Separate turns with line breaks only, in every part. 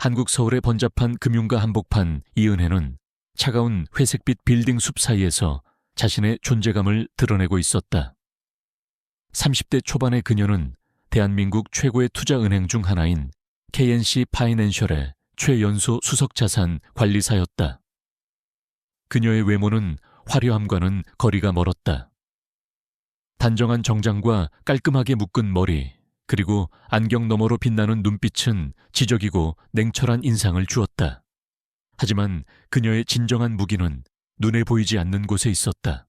한국 서울의 번잡한 금융가 한복판 이은혜는 차가운 회색빛 빌딩 숲 사이에서 자신의 존재감을 드러내고 있었다. 30대 초반의 그녀는 대한민국 최고의 투자은행 중 하나인 KNC 파이낸셜의 최연소 수석자산 관리사였다. 그녀의 외모는 화려함과는 거리가 멀었다. 단정한 정장과 깔끔하게 묶은 머리, 그리고 안경 너머로 빛나는 눈빛은 지적이고 냉철한 인상을 주었다. 하지만 그녀의 진정한 무기는 눈에 보이지 않는 곳에 있었다.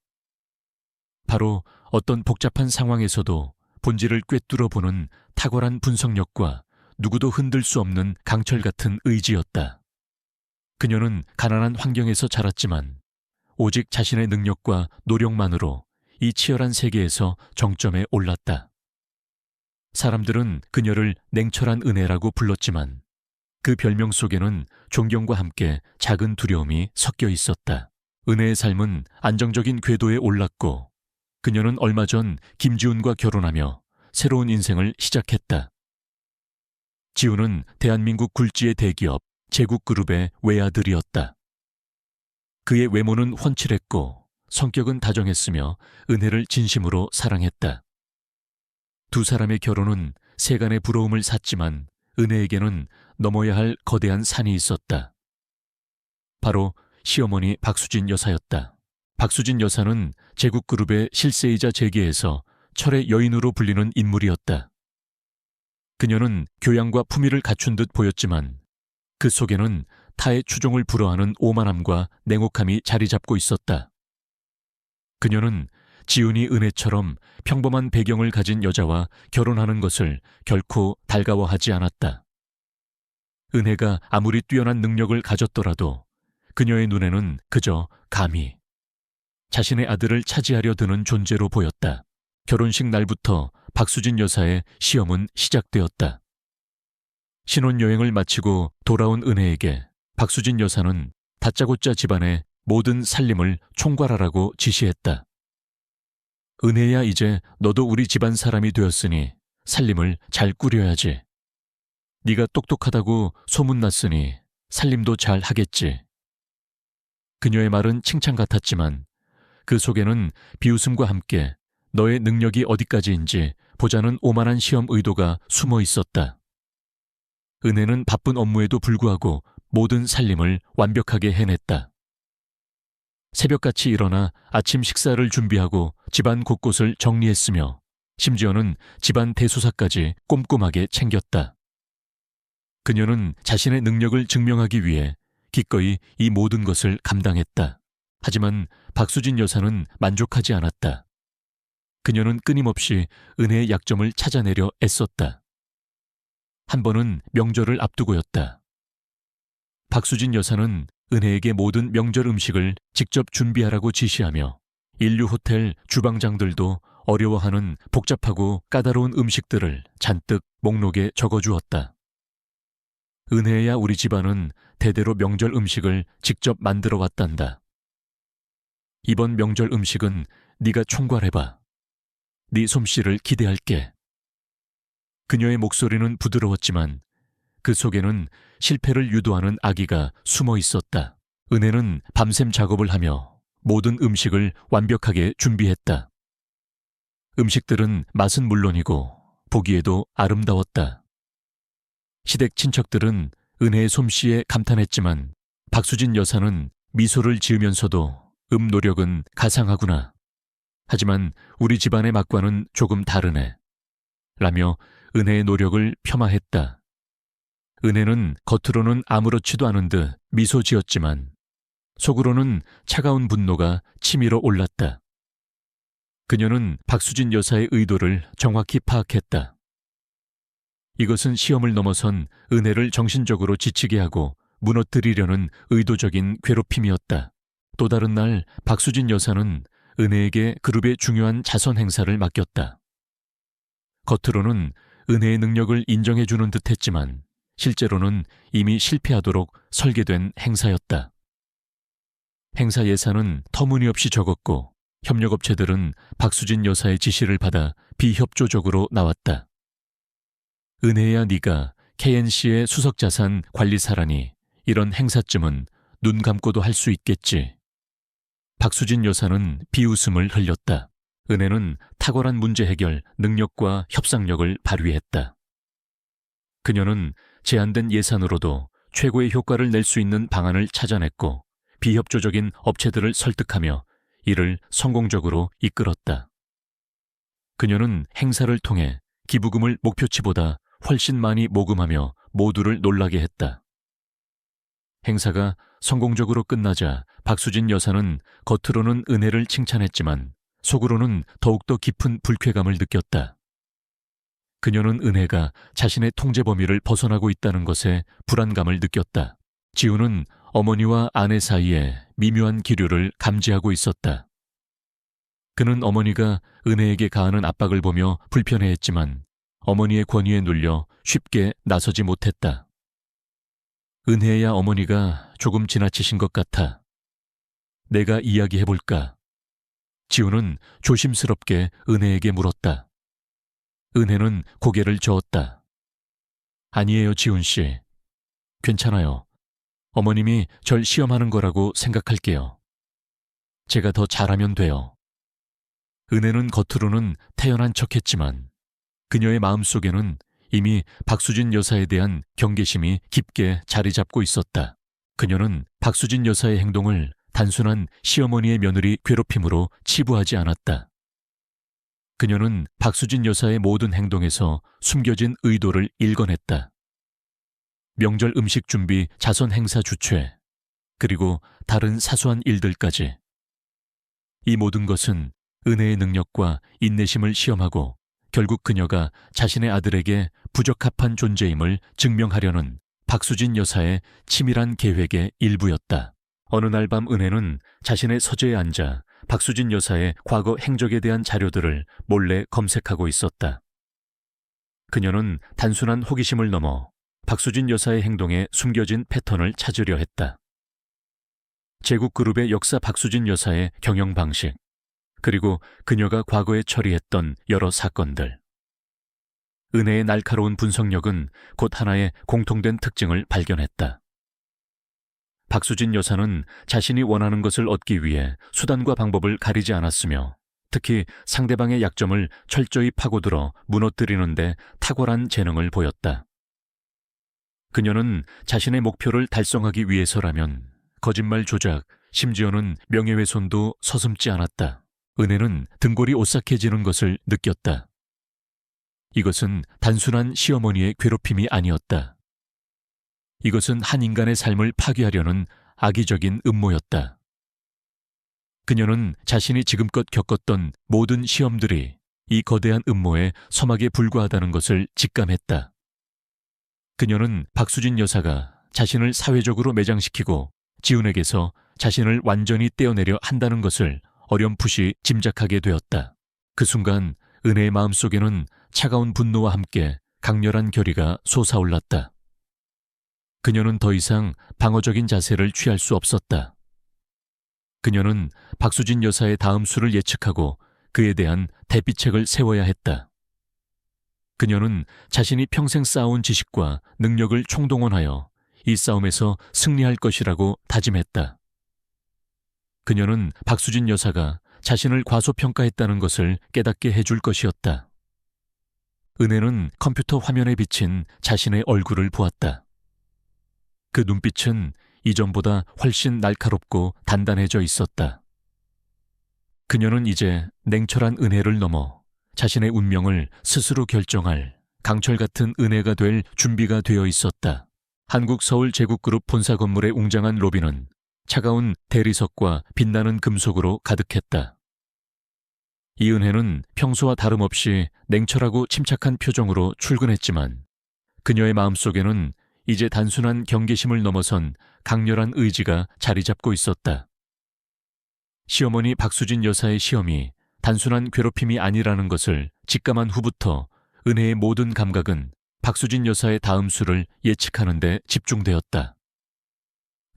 바로 어떤 복잡한 상황에서도 본질을 꿰뚫어 보는 탁월한 분석력과 누구도 흔들 수 없는 강철 같은 의지였다. 그녀는 가난한 환경에서 자랐지만 오직 자신의 능력과 노력만으로 이 치열한 세계에서 정점에 올랐다. 사람들은 그녀를 냉철한 은혜라고 불렀지만 그 별명 속에는 존경과 함께 작은 두려움이 섞여 있었다. 은혜의 삶은 안정적인 궤도에 올랐고 그녀는 얼마 전 김지훈과 결혼하며 새로운 인생을 시작했다. 지훈은 대한민국 굴지의 대기업 제국그룹의 외아들이었다. 그의 외모는 훤칠했고 성격은 다정했으며 은혜를 진심으로 사랑했다. 두 사람의 결혼은 세간의 부러움을 샀지만 은혜에게는 넘어야 할 거대한 산이 있었다. 바로 시어머니 박수진 여사였다. 박수진 여사는 제국그룹의 실세이자 재계에서 철의 여인으로 불리는 인물이었다. 그녀는 교양과 품위를 갖춘 듯 보였지만 그 속에는 타의 추종을 불허하는 오만함과 냉혹함이 자리 잡고 있었다. 그녀는 지훈이 은혜처럼 평범한 배경을 가진 여자와 결혼하는 것을 결코 달가워하지 않았다. 은혜가 아무리 뛰어난 능력을 가졌더라도 그녀의 눈에는 그저 감히 자신의 아들을 차지하려 드는 존재로 보였다. 결혼식 날부터 박수진 여사의 시험은 시작되었다. 신혼여행을 마치고 돌아온 은혜에게 박수진 여사는 다짜고짜 집안의 모든 살림을 총괄하라고 지시했다. 은혜야, 이제 너도 우리 집안 사람이 되었으니 살림을 잘 꾸려야지. 네가 똑똑하다고 소문났으니 살림도 잘 하겠지. 그녀의 말은 칭찬 같았지만 그 속에는 비웃음과 함께 너의 능력이 어디까지인지 보자는 오만한 시험 의도가 숨어 있었다. 은혜는 바쁜 업무에도 불구하고 모든 살림을 완벽하게 해냈다. 새벽같이 일어나 아침 식사를 준비하고 집안 곳곳을 정리했으며 심지어는 집안 대소사까지 꼼꼼하게 챙겼다. 그녀는 자신의 능력을 증명하기 위해 기꺼이 이 모든 것을 감당했다. 하지만 박수진 여사는 만족하지 않았다. 그녀는 끊임없이 은혜의 약점을 찾아내려 애썼다. 한 번은 명절을 앞두고였다. 박수진 여사는 은혜에게 모든 명절 음식을 직접 준비하라고 지시하며 인류 호텔 주방장들도 어려워하는 복잡하고 까다로운 음식들을 잔뜩 목록에 적어주었다. 은혜야, 우리 집안은 대대로 명절 음식을 직접 만들어 왔단다. 이번 명절 음식은 네가 총괄해봐. 네 솜씨를 기대할게. 그녀의 목소리는 부드러웠지만 그 속에는 실패를 유도하는 악의가 숨어 있었다. 은혜는 밤샘 작업을 하며 모든 음식을 완벽하게 준비했다. 음식들은 맛은 물론이고 보기에도 아름다웠다. 시댁 친척들은 은혜의 솜씨에 감탄했지만 박수진 여사는 미소를 지으면서도 노력은 가상하구나. 하지만 우리 집안의 맛과는 조금 다르네. 라며 은혜의 노력을 폄하했다. 은혜는 겉으로는 아무렇지도 않은 듯 미소 지었지만 속으로는 차가운 분노가 치밀어 올랐다. 그녀는 박수진 여사의 의도를 정확히 파악했다. 이것은 시험을 넘어선 은혜를 정신적으로 지치게 하고 무너뜨리려는 의도적인 괴롭힘이었다. 또 다른 날 박수진 여사는 은혜에게 그룹의 중요한 자선 행사를 맡겼다. 겉으로는 은혜의 능력을 인정해주는 듯 했지만 실제로는 이미 실패하도록 설계된 행사였다. 행사 예산은 터무니없이 적었고 협력업체들은 박수진 여사의 지시를 받아 비협조적으로 나왔다. 은혜야, 네가 KNC의 수석자산 관리사라니 이런 행사쯤은 눈 감고도 할 수 있겠지. 박수진 여사는 비웃음을 흘렸다. 은혜는 탁월한 문제 해결 능력과 협상력을 발휘했다. 그녀는 제한된 예산으로도 최고의 효과를 낼 수 있는 방안을 찾아냈고 비협조적인 업체들을 설득하며 이를 성공적으로 이끌었다. 그녀는 행사를 통해 기부금을 목표치보다 훨씬 많이 모금하며 모두를 놀라게 했다. 행사가 성공적으로 끝나자 박수진 여사는 겉으로는 은혜를 칭찬했지만 속으로는 더욱더 깊은 불쾌감을 느꼈다. 그녀는 은혜가 자신의 통제 범위를 벗어나고 있다는 것에 불안감을 느꼈다. 지우는 어머니와 아내 사이에 미묘한 기류를 감지하고 있었다. 그는 어머니가 은혜에게 가하는 압박을 보며 불편해했지만 어머니의 권위에 눌려 쉽게 나서지 못했다. 은혜야 어머니가 조금 지나치신 것 같아. 내가 이야기해볼까? 지우는 조심스럽게 은혜에게 물었다. 은혜는 고개를 저었다. 아니에요, 지훈 씨. 괜찮아요. 어머님이 절 시험하는 거라고 생각할게요. 제가 더 잘하면 돼요. 은혜는 겉으로는 태연한 척했지만 그녀의 마음속에는 이미 박수진 여사에 대한 경계심이 깊게 자리 잡고 있었다. 그녀는 박수진 여사의 행동을 단순한 시어머니의 며느리 괴롭힘으로 치부하지 않았다. 그녀는 박수진 여사의 모든 행동에서 숨겨진 의도를 읽어냈다. 명절 음식 준비, 자선 행사 주최, 그리고 다른 사소한 일들까지. 이 모든 것은 은혜의 능력과 인내심을 시험하고 결국 그녀가 자신의 아들에게 부적합한 존재임을 증명하려는 박수진 여사의 치밀한 계획의 일부였다. 어느 날 밤 은혜는 자신의 서재에 앉아 박수진 여사의 과거 행적에 대한 자료들을 몰래 검색하고 있었다. 그녀는 단순한 호기심을 넘어 박수진 여사의 행동에 숨겨진 패턴을 찾으려 했다. 제국그룹의 역사, 박수진 여사의 경영 방식, 그리고 그녀가 과거에 처리했던 여러 사건들. 은혜의 날카로운 분석력은 곧 하나의 공통된 특징을 발견했다. 박수진 여사는 자신이 원하는 것을 얻기 위해 수단과 방법을 가리지 않았으며 특히 상대방의 약점을 철저히 파고들어 무너뜨리는 데 탁월한 재능을 보였다. 그녀는 자신의 목표를 달성하기 위해서라면 거짓말 조작, 심지어는 명예훼손도 서슴지 않았다. 은혜는 등골이 오싹해지는 것을 느꼈다. 이것은 단순한 시어머니의 괴롭힘이 아니었다. 이것은 한 인간의 삶을 파괴하려는 악의적인 음모였다. 그녀는 자신이 지금껏 겪었던 모든 시험들이 이 거대한 음모의 서막에 불과하다는 것을 직감했다. 그녀는 박수진 여사가 자신을 사회적으로 매장시키고 지훈에게서 자신을 완전히 떼어내려 한다는 것을 어렴풋이 짐작하게 되었다. 그 순간 은혜의 마음속에는 차가운 분노와 함께 강렬한 결의가 솟아올랐다. 그녀는 더 이상 방어적인 자세를 취할 수 없었다. 그녀는 박수진 여사의 다음 수를 예측하고 그에 대한 대비책을 세워야 했다. 그녀는 자신이 평생 쌓아온 지식과 능력을 총동원하여 이 싸움에서 승리할 것이라고 다짐했다. 그녀는 박수진 여사가 자신을 과소평가했다는 것을 깨닫게 해줄 것이었다. 은혜는 컴퓨터 화면에 비친 자신의 얼굴을 보았다. 그 눈빛은 이전보다 훨씬 날카롭고 단단해져 있었다. 그녀는 이제 냉철한 은혜를 넘어 자신의 운명을 스스로 결정할 강철 같은 은혜가 될 준비가 되어 있었다. 한국 서울 제국그룹 본사 건물의 웅장한 로비는 차가운 대리석과 빛나는 금속으로 가득했다. 이은혜는 평소와 다름없이 냉철하고 침착한 표정으로 출근했지만 그녀의 마음속에는 이제 단순한 경계심을 넘어선 강렬한 의지가 자리 잡고 있었다. 시어머니 박수진 여사의 시험이 단순한 괴롭힘이 아니라는 것을 직감한 후부터 은혜의 모든 감각은 박수진 여사의 다음 수를 예측하는 데 집중되었다.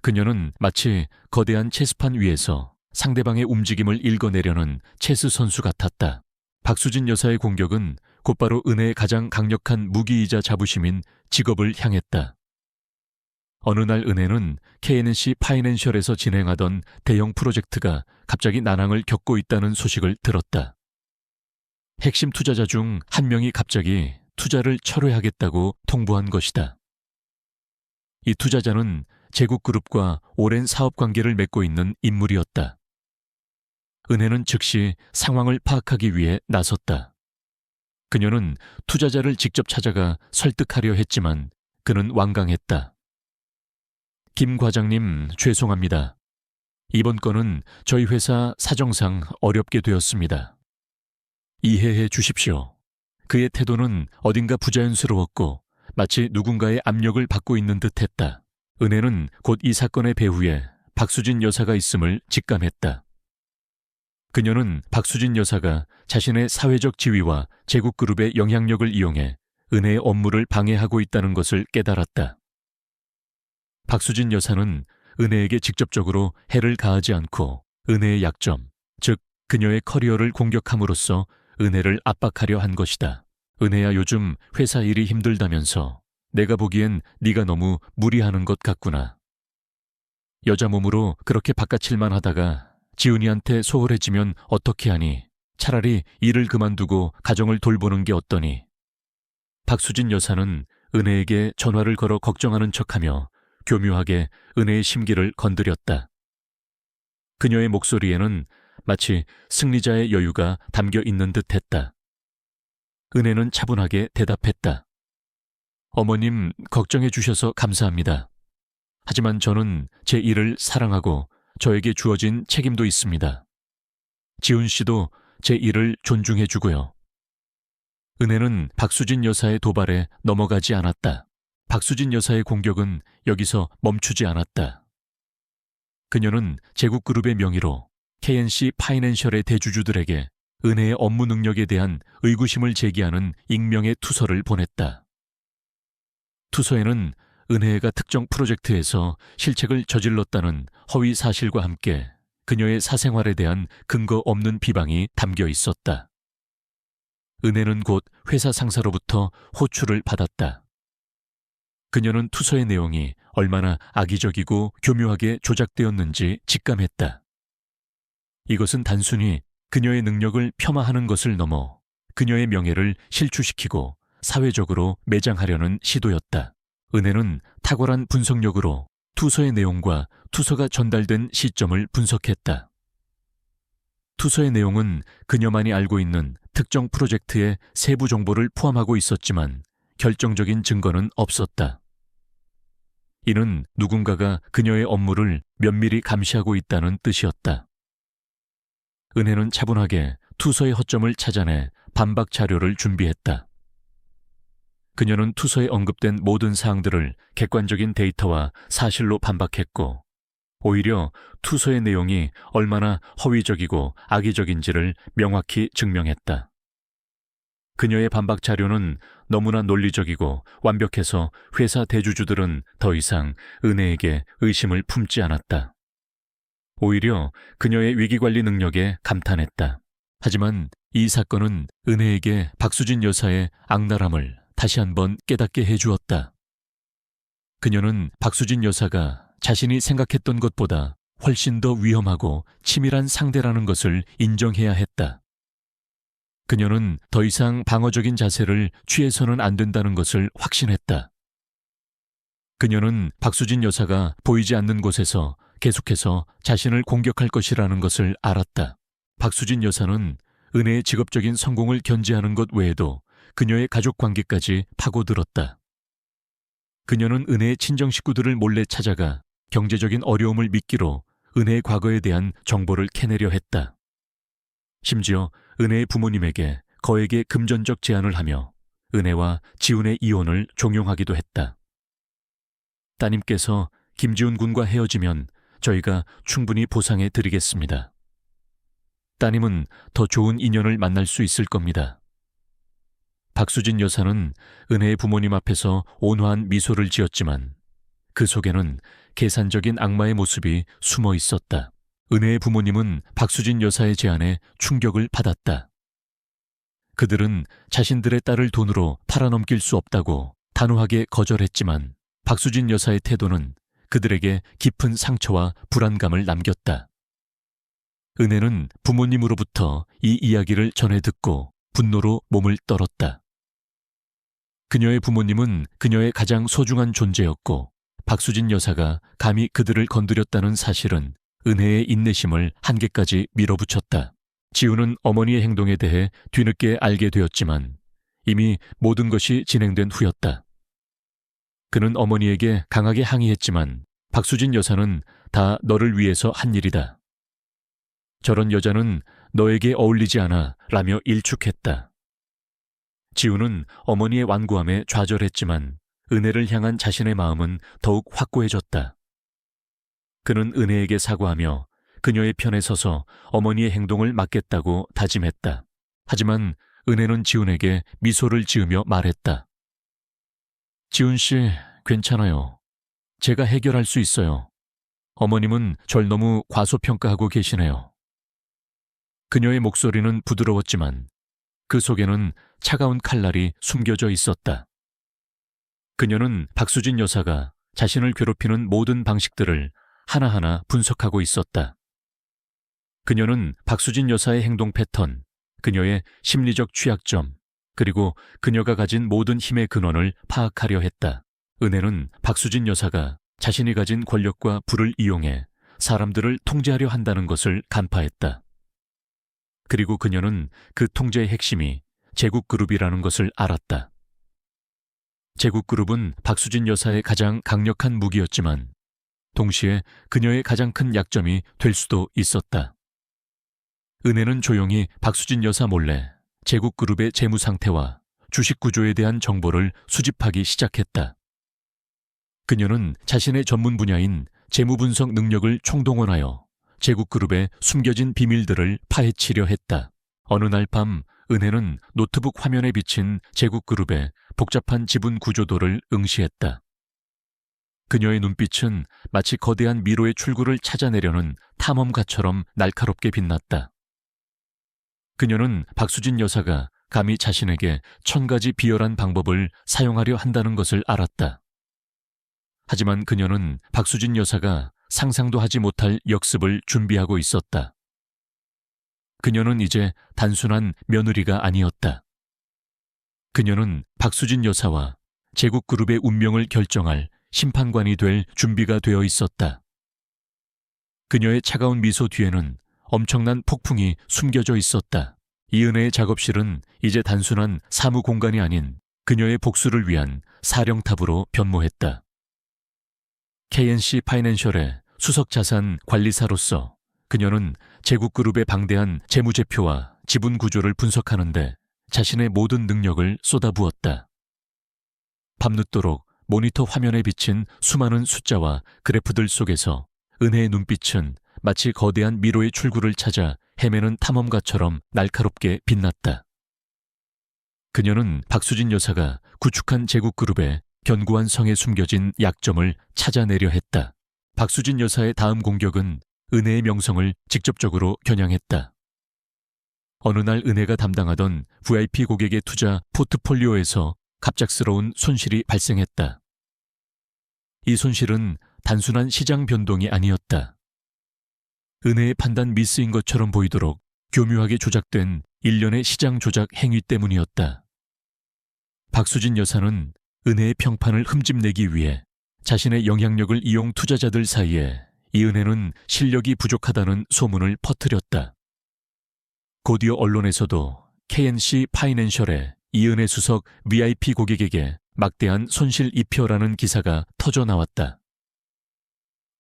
그녀는 마치 거대한 체스판 위에서 상대방의 움직임을 읽어내려는 체스 선수 같았다. 박수진 여사의 공격은 곧바로 은혜의 가장 강력한 무기이자 자부심인 직업을 향했다. 어느 날 은혜는 KNC 파이낸셜에서 진행하던 대형 프로젝트가 갑자기 난항을 겪고 있다는 소식을 들었다. 핵심 투자자 중 한 명이 갑자기 투자를 철회하겠다고 통보한 것이다. 이 투자자는 제국그룹과 오랜 사업 관계를 맺고 있는 인물이었다. 은혜는 즉시 상황을 파악하기 위해 나섰다. 그녀는 투자자를 직접 찾아가 설득하려 했지만 그는 완강했다. 김 과장님, 죄송합니다. 이번 건은 저희 회사 사정상 어렵게 되었습니다. 이해해 주십시오. 그의 태도는 어딘가 부자연스러웠고 마치 누군가의 압력을 받고 있는 듯했다. 은혜는 곧 이 사건의 배후에 박수진 여사가 있음을 직감했다. 그녀는 박수진 여사가 자신의 사회적 지위와 제국그룹의 영향력을 이용해 은혜의 업무를 방해하고 있다는 것을 깨달았다. 박수진 여사는 은혜에게 직접적으로 해를 가하지 않고 은혜의 약점, 즉 그녀의 커리어를 공격함으로써 은혜를 압박하려 한 것이다. 은혜야, 요즘 회사 일이 힘들다면서 내가 보기엔 네가 너무 무리하는 것 같구나. 여자 몸으로 그렇게 바깥일만 하다가 지은이한테 소홀해지면 어떻게 하니? 차라리 일을 그만두고 가정을 돌보는 게 어떠니? 박수진 여사는 은혜에게 전화를 걸어 걱정하는 척하며 교묘하게 은혜의 심기를 건드렸다. 그녀의 목소리에는 마치 승리자의 여유가 담겨 있는 듯했다. 은혜는 차분하게 대답했다. 어머님, 걱정해 주셔서 감사합니다. 하지만 저는 제 일을 사랑하고 저에게 주어진 책임도 있습니다. 지훈 씨도 제 일을 존중해 주고요. 은혜는 박수진 여사의 도발에 넘어가지 않았다. 박수진 여사의 공격은 여기서 멈추지 않았다. 그녀는 제국그룹의 명의로 KNC 파이낸셜의 대주주들에게 은혜의 업무 능력에 대한 의구심을 제기하는 익명의 투서를 보냈다. 투서에는 은혜가 특정 프로젝트에서 실책을 저질렀다는 허위 사실과 함께 그녀의 사생활에 대한 근거 없는 비방이 담겨 있었다. 은혜는 곧 회사 상사로부터 호출을 받았다. 그녀는 투서의 내용이 얼마나 악의적이고 교묘하게 조작되었는지 직감했다. 이것은 단순히 그녀의 능력을 폄하하는 것을 넘어 그녀의 명예를 실추시키고 사회적으로 매장하려는 시도였다. 은혜는 탁월한 분석력으로 투서의 내용과 투서가 전달된 시점을 분석했다. 투서의 내용은 그녀만이 알고 있는 특정 프로젝트의 세부 정보를 포함하고 있었지만 결정적인 증거는 없었다. 이는 누군가가 그녀의 업무를 면밀히 감시하고 있다는 뜻이었다. 은혜는 차분하게 투서의 허점을 찾아내 반박 자료를 준비했다. 그녀는 투서에 언급된 모든 사항들을 객관적인 데이터와 사실로 반박했고, 오히려 투서의 내용이 얼마나 허위적이고 악의적인지를 명확히 증명했다. 그녀의 반박 자료는 너무나 논리적이고 완벽해서 회사 대주주들은 더 이상 은혜에게 의심을 품지 않았다. 오히려 그녀의 위기관리 능력에 감탄했다. 하지만 이 사건은 은혜에게 박수진 여사의 악랄함을 다시 한번 깨닫게 해주었다. 그녀는 박수진 여사가 자신이 생각했던 것보다 훨씬 더 위험하고 치밀한 상대라는 것을 인정해야 했다. 그녀는 더 이상 방어적인 자세를 취해서는 안 된다는 것을 확신했다. 그녀는 박수진 여사가 보이지 않는 곳에서 계속해서 자신을 공격할 것이라는 것을 알았다. 박수진 여사는 은혜의 직업적인 성공을 견제하는 것 외에도 그녀의 가족 관계까지 파고들었다. 그녀는 은혜의 친정 식구들을 몰래 찾아가 경제적인 어려움을 미끼로 은혜의 과거에 대한 정보를 캐내려 했다. 심지어 은혜의 부모님에게 거액의 금전적 제안을 하며 은혜와 지훈의 이혼을 종용하기도 했다. 따님께서 김지훈 군과 헤어지면 저희가 충분히 보상해 드리겠습니다. 따님은 더 좋은 인연을 만날 수 있을 겁니다. 박수진 여사는 은혜의 부모님 앞에서 온화한 미소를 지었지만 그 속에는 계산적인 악마의 모습이 숨어 있었다. 은혜의 부모님은 박수진 여사의 제안에 충격을 받았다. 그들은 자신들의 딸을 돈으로 팔아넘길 수 없다고 단호하게 거절했지만 박수진 여사의 태도는 그들에게 깊은 상처와 불안감을 남겼다. 은혜는 부모님으로부터 이 이야기를 전해 듣고 분노로 몸을 떨었다. 그녀의 부모님은 그녀의 가장 소중한 존재였고 박수진 여사가 감히 그들을 건드렸다는 사실은 은혜의 인내심을 한계까지 밀어붙였다. 지우는 어머니의 행동에 대해 뒤늦게 알게 되었지만 이미 모든 것이 진행된 후였다. 그는 어머니에게 강하게 항의했지만 박수진 여사는 다 너를 위해서 한 일이다. 저런 여자는 너에게 어울리지 않아 라며 일축했다. 지우는 어머니의 완고함에 좌절했지만 은혜를 향한 자신의 마음은 더욱 확고해졌다. 그는 은혜에게 사과하며 그녀의 편에 서서 어머니의 행동을 막겠다고 다짐했다. 하지만 은혜는 지훈에게 미소를 지으며 말했다. 지훈 씨, 괜찮아요. 제가 해결할 수 있어요. 어머님은 절 너무 과소평가하고 계시네요. 그녀의 목소리는 부드러웠지만 그 속에는 차가운 칼날이 숨겨져 있었다. 그녀는 박수진 여사가 자신을 괴롭히는 모든 방식들을 하나하나 분석하고 있었다. 그녀는 박수진 여사의 행동 패턴, 그녀의 심리적 취약점, 그리고 그녀가 가진 모든 힘의 근원을 파악하려 했다. 은혜는 박수진 여사가 자신이 가진 권력과 부를 이용해 사람들을 통제하려 한다는 것을 간파했다. 그리고 그녀는 그 통제의 핵심이 제국그룹이라는 것을 알았다. 제국그룹은 박수진 여사의 가장 강력한 무기였지만 동시에 그녀의 가장 큰 약점이 될 수도 있었다. 은혜는 조용히 박수진 여사 몰래 제국그룹의 재무 상태와 주식 구조에 대한 정보를 수집하기 시작했다. 그녀는 자신의 전문 분야인 재무 분석 능력을 총동원하여 제국그룹의 숨겨진 비밀들을 파헤치려 했다. 어느 날 밤 은혜는 노트북 화면에 비친 제국그룹의 복잡한 지분 구조도를 응시했다. 그녀의 눈빛은 마치 거대한 미로의 출구를 찾아내려는 탐험가처럼 날카롭게 빛났다. 그녀는 박수진 여사가 감히 자신에게 1000가지 비열한 방법을 사용하려 한다는 것을 알았다. 하지만 그녀는 박수진 여사가 상상도 하지 못할 역습을 준비하고 있었다. 그녀는 이제 단순한 며느리가 아니었다. 그녀는 박수진 여사와 제국그룹의 운명을 결정할 심판관이 될 준비가 되어 있었다. 그녀의 차가운 미소 뒤에는 엄청난 폭풍이 숨겨져 있었다. 이은혜의 작업실은 이제 단순한 사무 공간이 아닌 그녀의 복수를 위한 사령탑으로 변모했다. KNC 파이낸셜의 수석자산 관리사로서 그녀는 제국그룹의 방대한 재무제표와 지분 구조를 분석하는데 자신의 모든 능력을 쏟아부었다. 밤늦도록 모니터 화면에 비친 수많은 숫자와 그래프들 속에서 은혜의 눈빛은 마치 거대한 미로의 출구를 찾아 헤매는 탐험가처럼 날카롭게 빛났다. 그녀는 박수진 여사가 구축한 제국그룹의 견고한 성에 숨겨진 약점을 찾아내려 했다. 박수진 여사의 다음 공격은 은혜의 명성을 직접적으로 겨냥했다. 어느 날 은혜가 담당하던 VIP 고객의 투자 포트폴리오에서 갑작스러운 손실이 발생했다. 이 손실은 단순한 시장 변동이 아니었다. 은혜의 판단 미스인 것처럼 보이도록 교묘하게 조작된 일련의 시장 조작 행위 때문이었다. 박수진 여사는 은혜의 평판을 흠집내기 위해 자신의 영향력을 이용 투자자들 사이에 이 은혜는 실력이 부족하다는 소문을 퍼뜨렸다. 곧이어 언론에서도 KNC 파이낸셜의 이은혜 수석 VIP 고객에게 막대한 손실 입혀라는 기사가 터져 나왔다.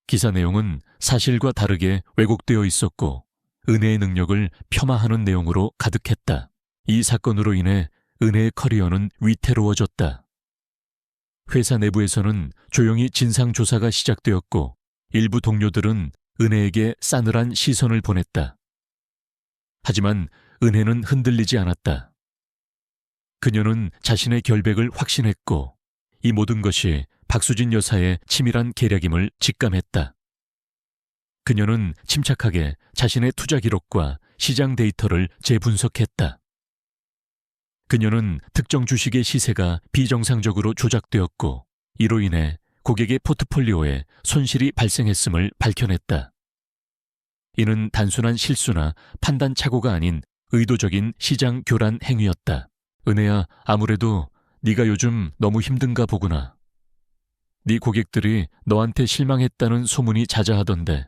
기사 내용은 사실과 다르게 왜곡되어 있었고 은혜의 능력을 폄하하는 내용으로 가득했다. 이 사건으로 인해 은혜의 커리어는 위태로워졌다. 회사 내부에서는 조용히 진상조사가 시작되었고 일부 동료들은 은혜에게 싸늘한 시선을 보냈다. 하지만 은혜는 흔들리지 않았다. 그녀는 자신의 결백을 확신했고 이 모든 것이 박수진 여사의 치밀한 계략임을 직감했다. 그녀는 침착하게 자신의 투자 기록과 시장 데이터를 재분석했다. 그녀는 특정 주식의 시세가 비정상적으로 조작되었고 이로 인해 고객의 포트폴리오에 손실이 발생했음을 밝혀냈다. 이는 단순한 실수나 판단 착오가 아닌 의도적인 시장 교란 행위였다. 은혜야, 아무래도 네가 요즘 너무 힘든가 보구나. 네 고객들이 너한테 실망했다는 소문이 자자하던데.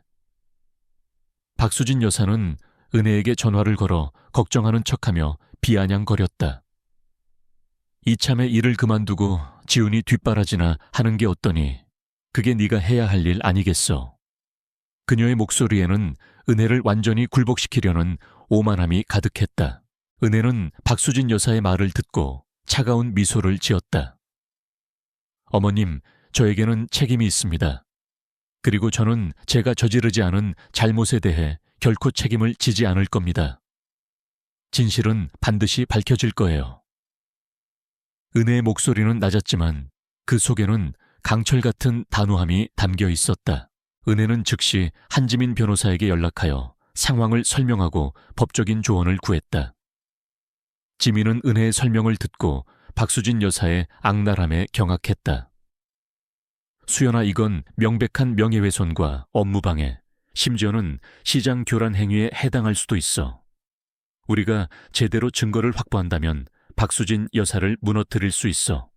박수진 여사는 은혜에게 전화를 걸어 걱정하는 척하며 비아냥거렸다. 이참에 일을 그만두고 지훈이 뒷바라지나 하는 게 어떠니? 그게 네가 해야 할 일 아니겠어. 그녀의 목소리에는 은혜를 완전히 굴복시키려는 오만함이 가득했다. 은혜는 박수진 여사의 말을 듣고 차가운 미소를 지었다. 어머님, 저에게는 책임이 있습니다. 그리고 저는 제가 저지르지 않은 잘못에 대해 결코 책임을 지지 않을 겁니다. 진실은 반드시 밝혀질 거예요. 은혜의 목소리는 낮았지만 그 속에는 강철 같은 단호함이 담겨 있었다. 은혜는 즉시 한지민 변호사에게 연락하여 상황을 설명하고 법적인 조언을 구했다. 지민은 은혜의 설명을 듣고 박수진 여사의 악랄함에 경악했다. 수연아, 이건 명백한 명예훼손과 업무방해, 심지어는 시장 교란 행위에 해당할 수도 있어. 우리가 제대로 증거를 확보한다면 박수진 여사를 무너뜨릴 수 있어.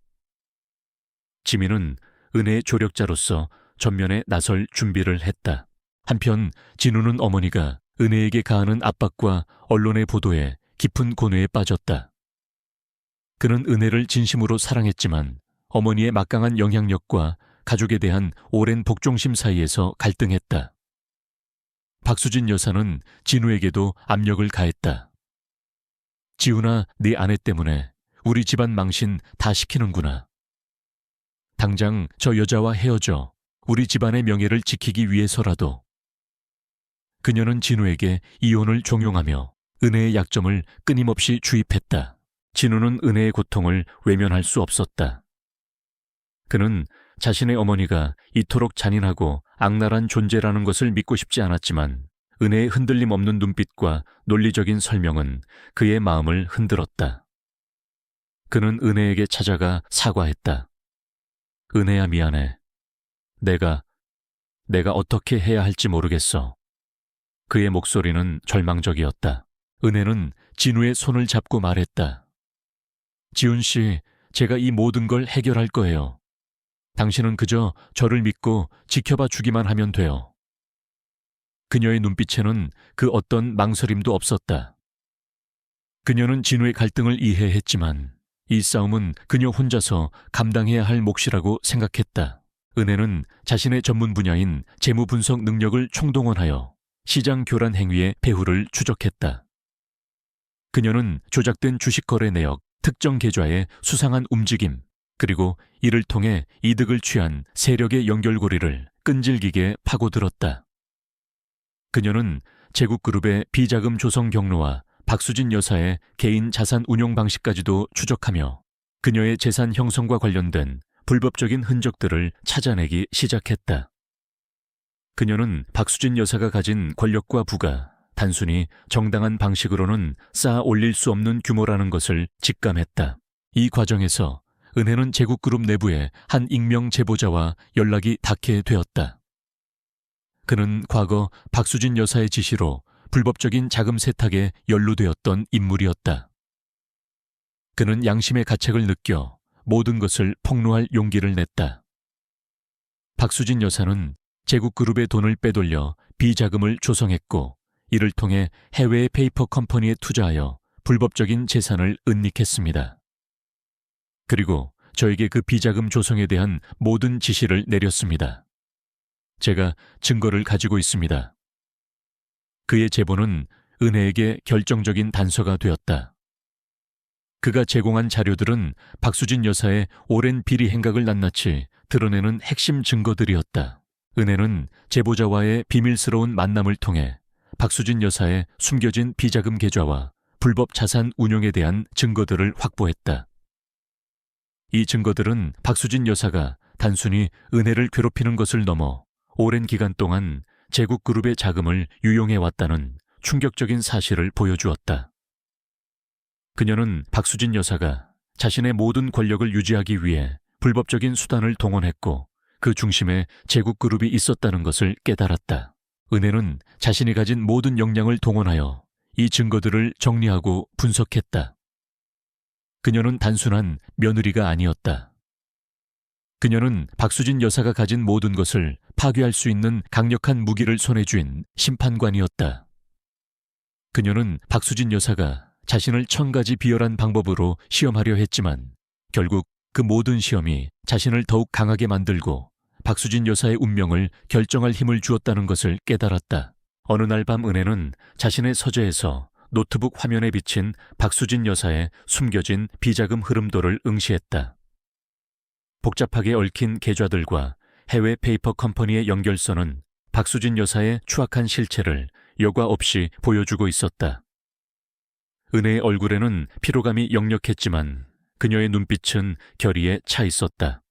지민은 은혜의 조력자로서 전면에 나설 준비를 했다. 한편 진우는 어머니가 은혜에게 가하는 압박과 언론의 보도에 깊은 고뇌에 빠졌다. 그는 은혜를 진심으로 사랑했지만 어머니의 막강한 영향력과 가족에 대한 오랜 복종심 사이에서 갈등했다. 박수진 여사는 진우에게도 압력을 가했다. 지훈아, 네 아내 때문에 우리 집안 망신 다 시키는구나. 당장 저 여자와 헤어져. 우리 집안의 명예를 지키기 위해서라도. 그녀는 진우에게 이혼을 종용하며 은혜의 약점을 끊임없이 주입했다. 진우는 은혜의 고통을 외면할 수 없었다. 그는 자신의 어머니가 이토록 잔인하고 악랄한 존재라는 것을 믿고 싶지 않았지만 은혜의 흔들림 없는 눈빛과 논리적인 설명은 그의 마음을 흔들었다. 그는 은혜에게 찾아가 사과했다. 은혜야, 미안해. 내가 어떻게 해야 할지 모르겠어. 그의 목소리는 절망적이었다. 은혜는 진우의 손을 잡고 말했다. 지훈 씨, 제가 이 모든 걸 해결할 거예요. 당신은 그저 저를 믿고 지켜봐 주기만 하면 돼요. 그녀의 눈빛에는 그 어떤 망설임도 없었다. 그녀는 진우의 갈등을 이해했지만 이 싸움은 그녀 혼자서 감당해야 할 몫이라고 생각했다. 은혜는 자신의 전문 분야인 재무 분석 능력을 총동원하여 시장 교란 행위의 배후를 추적했다. 그녀는 조작된 주식 거래 내역, 특정 계좌의 수상한 움직임, 그리고 이를 통해 이득을 취한 세력의 연결고리를 끈질기게 파고들었다. 그녀는 제국그룹의 비자금 조성 경로와 박수진 여사의 개인 자산 운용 방식까지도 추적하며 그녀의 재산 형성과 관련된 불법적인 흔적들을 찾아내기 시작했다. 그녀는 박수진 여사가 가진 권력과 부가 단순히 정당한 방식으로는 쌓아 올릴 수 없는 규모라는 것을 직감했다. 이 과정에서 은혜는 제국그룹 내부의 한 익명 제보자와 연락이 닿게 되었다. 그는 과거 박수진 여사의 지시로 불법적인 자금 세탁에 연루되었던 인물이었다. 그는 양심의 가책을 느껴 모든 것을 폭로할 용기를 냈다. 박수진 여사는 제국그룹의 돈을 빼돌려 비자금을 조성했고 이를 통해 해외의 페이퍼 컴퍼니에 투자하여 불법적인 재산을 은닉했습니다. 그리고 저에게 그 비자금 조성에 대한 모든 지시를 내렸습니다. 제가 증거를 가지고 있습니다. 그의 제보는 은혜에게 결정적인 단서가 되었다. 그가 제공한 자료들은 박수진 여사의 오랜 비리 행각을 낱낱이 드러내는 핵심 증거들이었다. 은혜는 제보자와의 비밀스러운 만남을 통해 박수진 여사의 숨겨진 비자금 계좌와 불법 자산 운용에 대한 증거들을 확보했다. 이 증거들은 박수진 여사가 단순히 은혜를 괴롭히는 것을 넘어 오랜 기간 동안 제국그룹의 자금을 유용해왔다는 충격적인 사실을 보여주었다. 그녀는 박수진 여사가 자신의 모든 권력을 유지하기 위해 불법적인 수단을 동원했고 그 중심에 제국그룹이 있었다는 것을 깨달았다. 은혜는 자신이 가진 모든 역량을 동원하여 이 증거들을 정리하고 분석했다. 그녀는 단순한 며느리가 아니었다. 그녀는 박수진 여사가 가진 모든 것을 파괴할 수 있는 강력한 무기를 손에 쥔 심판관이었다. 그녀는 박수진 여사가 자신을 1000가지 비열한 방법으로 시험하려 했지만 결국 그 모든 시험이 자신을 더욱 강하게 만들고 박수진 여사의 운명을 결정할 힘을 주었다는 것을 깨달았다. 어느 날 밤 은혜는 자신의 서재에서 노트북 화면에 비친 박수진 여사의 숨겨진 비자금 흐름도를 응시했다. 복잡하게 얽힌 계좌들과 해외 페이퍼 컴퍼니의 연결선은 박수진 여사의 추악한 실체를 여과 없이 보여주고 있었다. 은혜의 얼굴에는 피로감이 역력했지만 그녀의 눈빛은 결의에 차 있었다.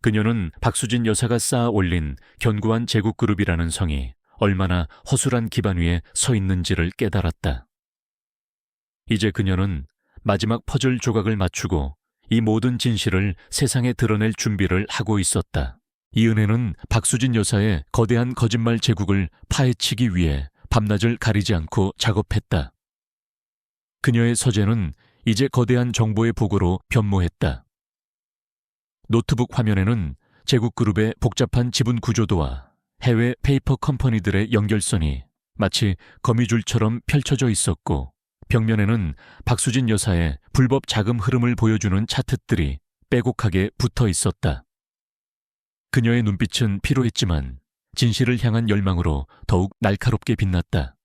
그녀는 박수진 여사가 쌓아 올린 견고한 제국그룹이라는 성이 얼마나 허술한 기반 위에 서 있는지를 깨달았다. 이제 그녀는 마지막 퍼즐 조각을 맞추고 이 모든 진실을 세상에 드러낼 준비를 하고 있었다. 이 은혜는 박수진 여사의 거대한 거짓말 제국을 파헤치기 위해 밤낮을 가리지 않고 작업했다. 그녀의 서재는 이제 거대한 정보의 보고로 변모했다. 노트북 화면에는 제국그룹의 복잡한 지분 구조도와 해외 페이퍼 컴퍼니들의 연결선이 마치 거미줄처럼 펼쳐져 있었고 벽면에는 박수진 여사의 불법 자금 흐름을 보여주는 차트들이 빼곡하게 붙어 있었다. 그녀의 눈빛은 피로했지만 진실을 향한 열망으로 더욱 날카롭게 빛났다.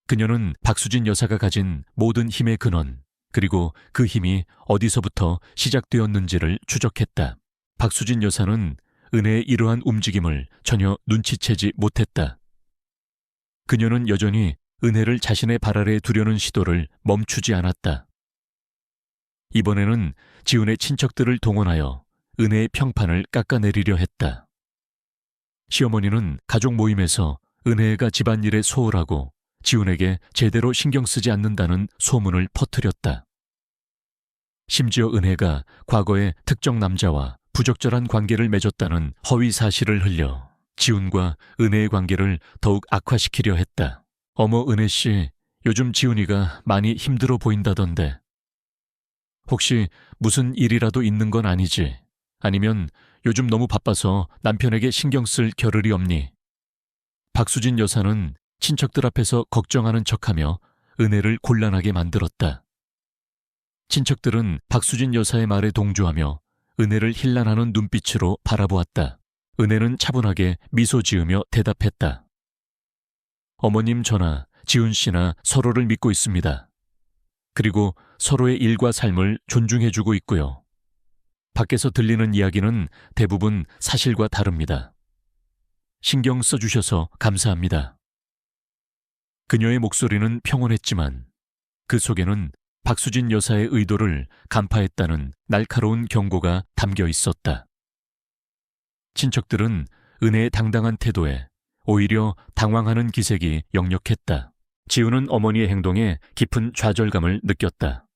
그녀는 박수진 여사가 가진 모든 힘의 근원, 그리고 그 힘이 어디서부터 시작되었는지를 추적했다. 박수진 여사는 은혜의 이러한 움직임을 전혀 눈치채지 못했다. 그녀는 여전히 은혜를 자신의 발 아래에 두려는 시도를 멈추지 않았다. 이번에는 지훈의 친척들을 동원하여 은혜의 평판을 깎아내리려 했다. 시어머니는 가족 모임에서 은혜가 집안일에 소홀하고 지훈에게 제대로 신경 쓰지 않는다는 소문을 퍼뜨렸다. 심지어 은혜가 과거에 특정 남자와 부적절한 관계를 맺었다는 허위 사실을 흘려 지훈과 은혜의 관계를 더욱 악화시키려 했다. 어머 은혜씨, 요즘 지훈이가 많이 힘들어 보인다던데. 혹시 무슨 일이라도 있는 건 아니지? 아니면 요즘 너무 바빠서 남편에게 신경 쓸 겨를이 없니? 박수진 여사는 친척들 앞에서 걱정하는 척하며 은혜를 곤란하게 만들었다. 친척들은 박수진 여사의 말에 동조하며 은혜를 힐난하는 눈빛으로 바라보았다. 은혜는 차분하게 미소 지으며 대답했다. 어머님 저나 지훈 씨나 서로를 믿고 있습니다. 그리고 서로의 일과 삶을 존중해주고 있고요. 밖에서 들리는 이야기는 대부분 사실과 다릅니다. 신경 써주셔서 감사합니다. 그녀의 목소리는 평온했지만 그 속에는 박수진 여사의 의도를 간파했다는 날카로운 경고가 담겨 있었다. 친척들은 은혜의 당당한 태도에 오히려 당황하는 기색이 역력했다. 지훈은 어머니의 행동에 깊은 좌절감을 느꼈다.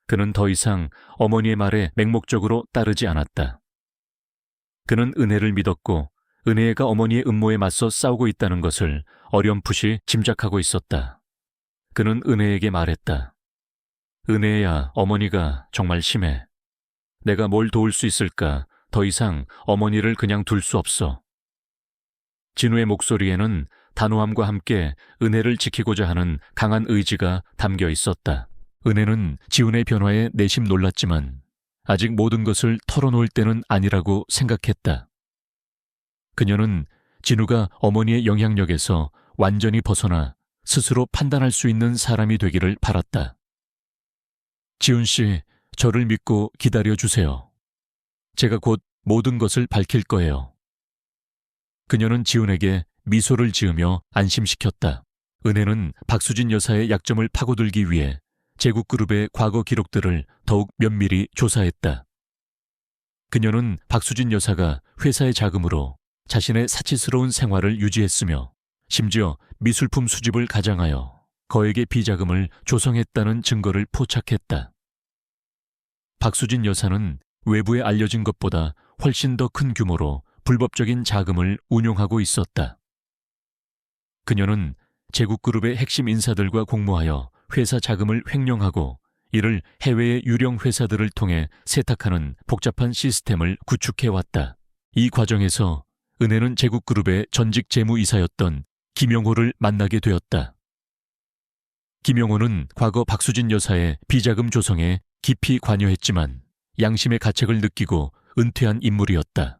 그는 더 이상 어머니의 말에 맹목적으로 따르지 않았다. 그는 은혜를 믿었고 은혜가 어머니의 음모에 맞서 싸우고 있다는 것을 어렴풋이 짐작하고 있었다. 그는 은혜에게 말했다. 은혜야, 어머니가 정말 심해. 내가 뭘 도울 수 있을까? 더 이상 어머니를 그냥 둘 수 없어. 진우의 목소리에는 단호함과 함께 은혜를 지키고자 하는 강한 의지가 담겨 있었다. 은혜는 지훈의 변화에 내심 놀랐지만 아직 모든 것을 털어놓을 때는 아니라고 생각했다. 그녀는 진우가 어머니의 영향력에서 완전히 벗어나 스스로 판단할 수 있는 사람이 되기를 바랐다. 지훈 씨, 저를 믿고 기다려주세요. 제가 곧 모든 것을 밝힐 거예요. 그녀는 지훈에게 미소를 지으며 안심시켰다. 은혜는 박수진 여사의 약점을 파고들기 위해 제국그룹의 과거 기록들을 더욱 면밀히 조사했다. 그녀는 박수진 여사가 회사의 자금으로 자신의 사치스러운 생활을 유지했으며 심지어 미술품 수집을 가장하여 거액의 비자금을 조성했다는 증거를 포착했다. 박수진 여사는 외부에 알려진 것보다 훨씬 더 큰 규모로 불법적인 자금을 운용하고 있었다. 그녀는 제국그룹의 핵심 인사들과 공모하여 회사 자금을 횡령하고 이를 해외의 유령 회사들을 통해 세탁하는 복잡한 시스템을 구축해왔다. 이 과정에서 은혜는 제국그룹의 전직 재무이사였던 김용호를 만나게 되었다. 김용호는 과거 박수진 여사의 비자금 조성에 깊이 관여했지만 양심의 가책을 느끼고 은퇴한 인물이었다.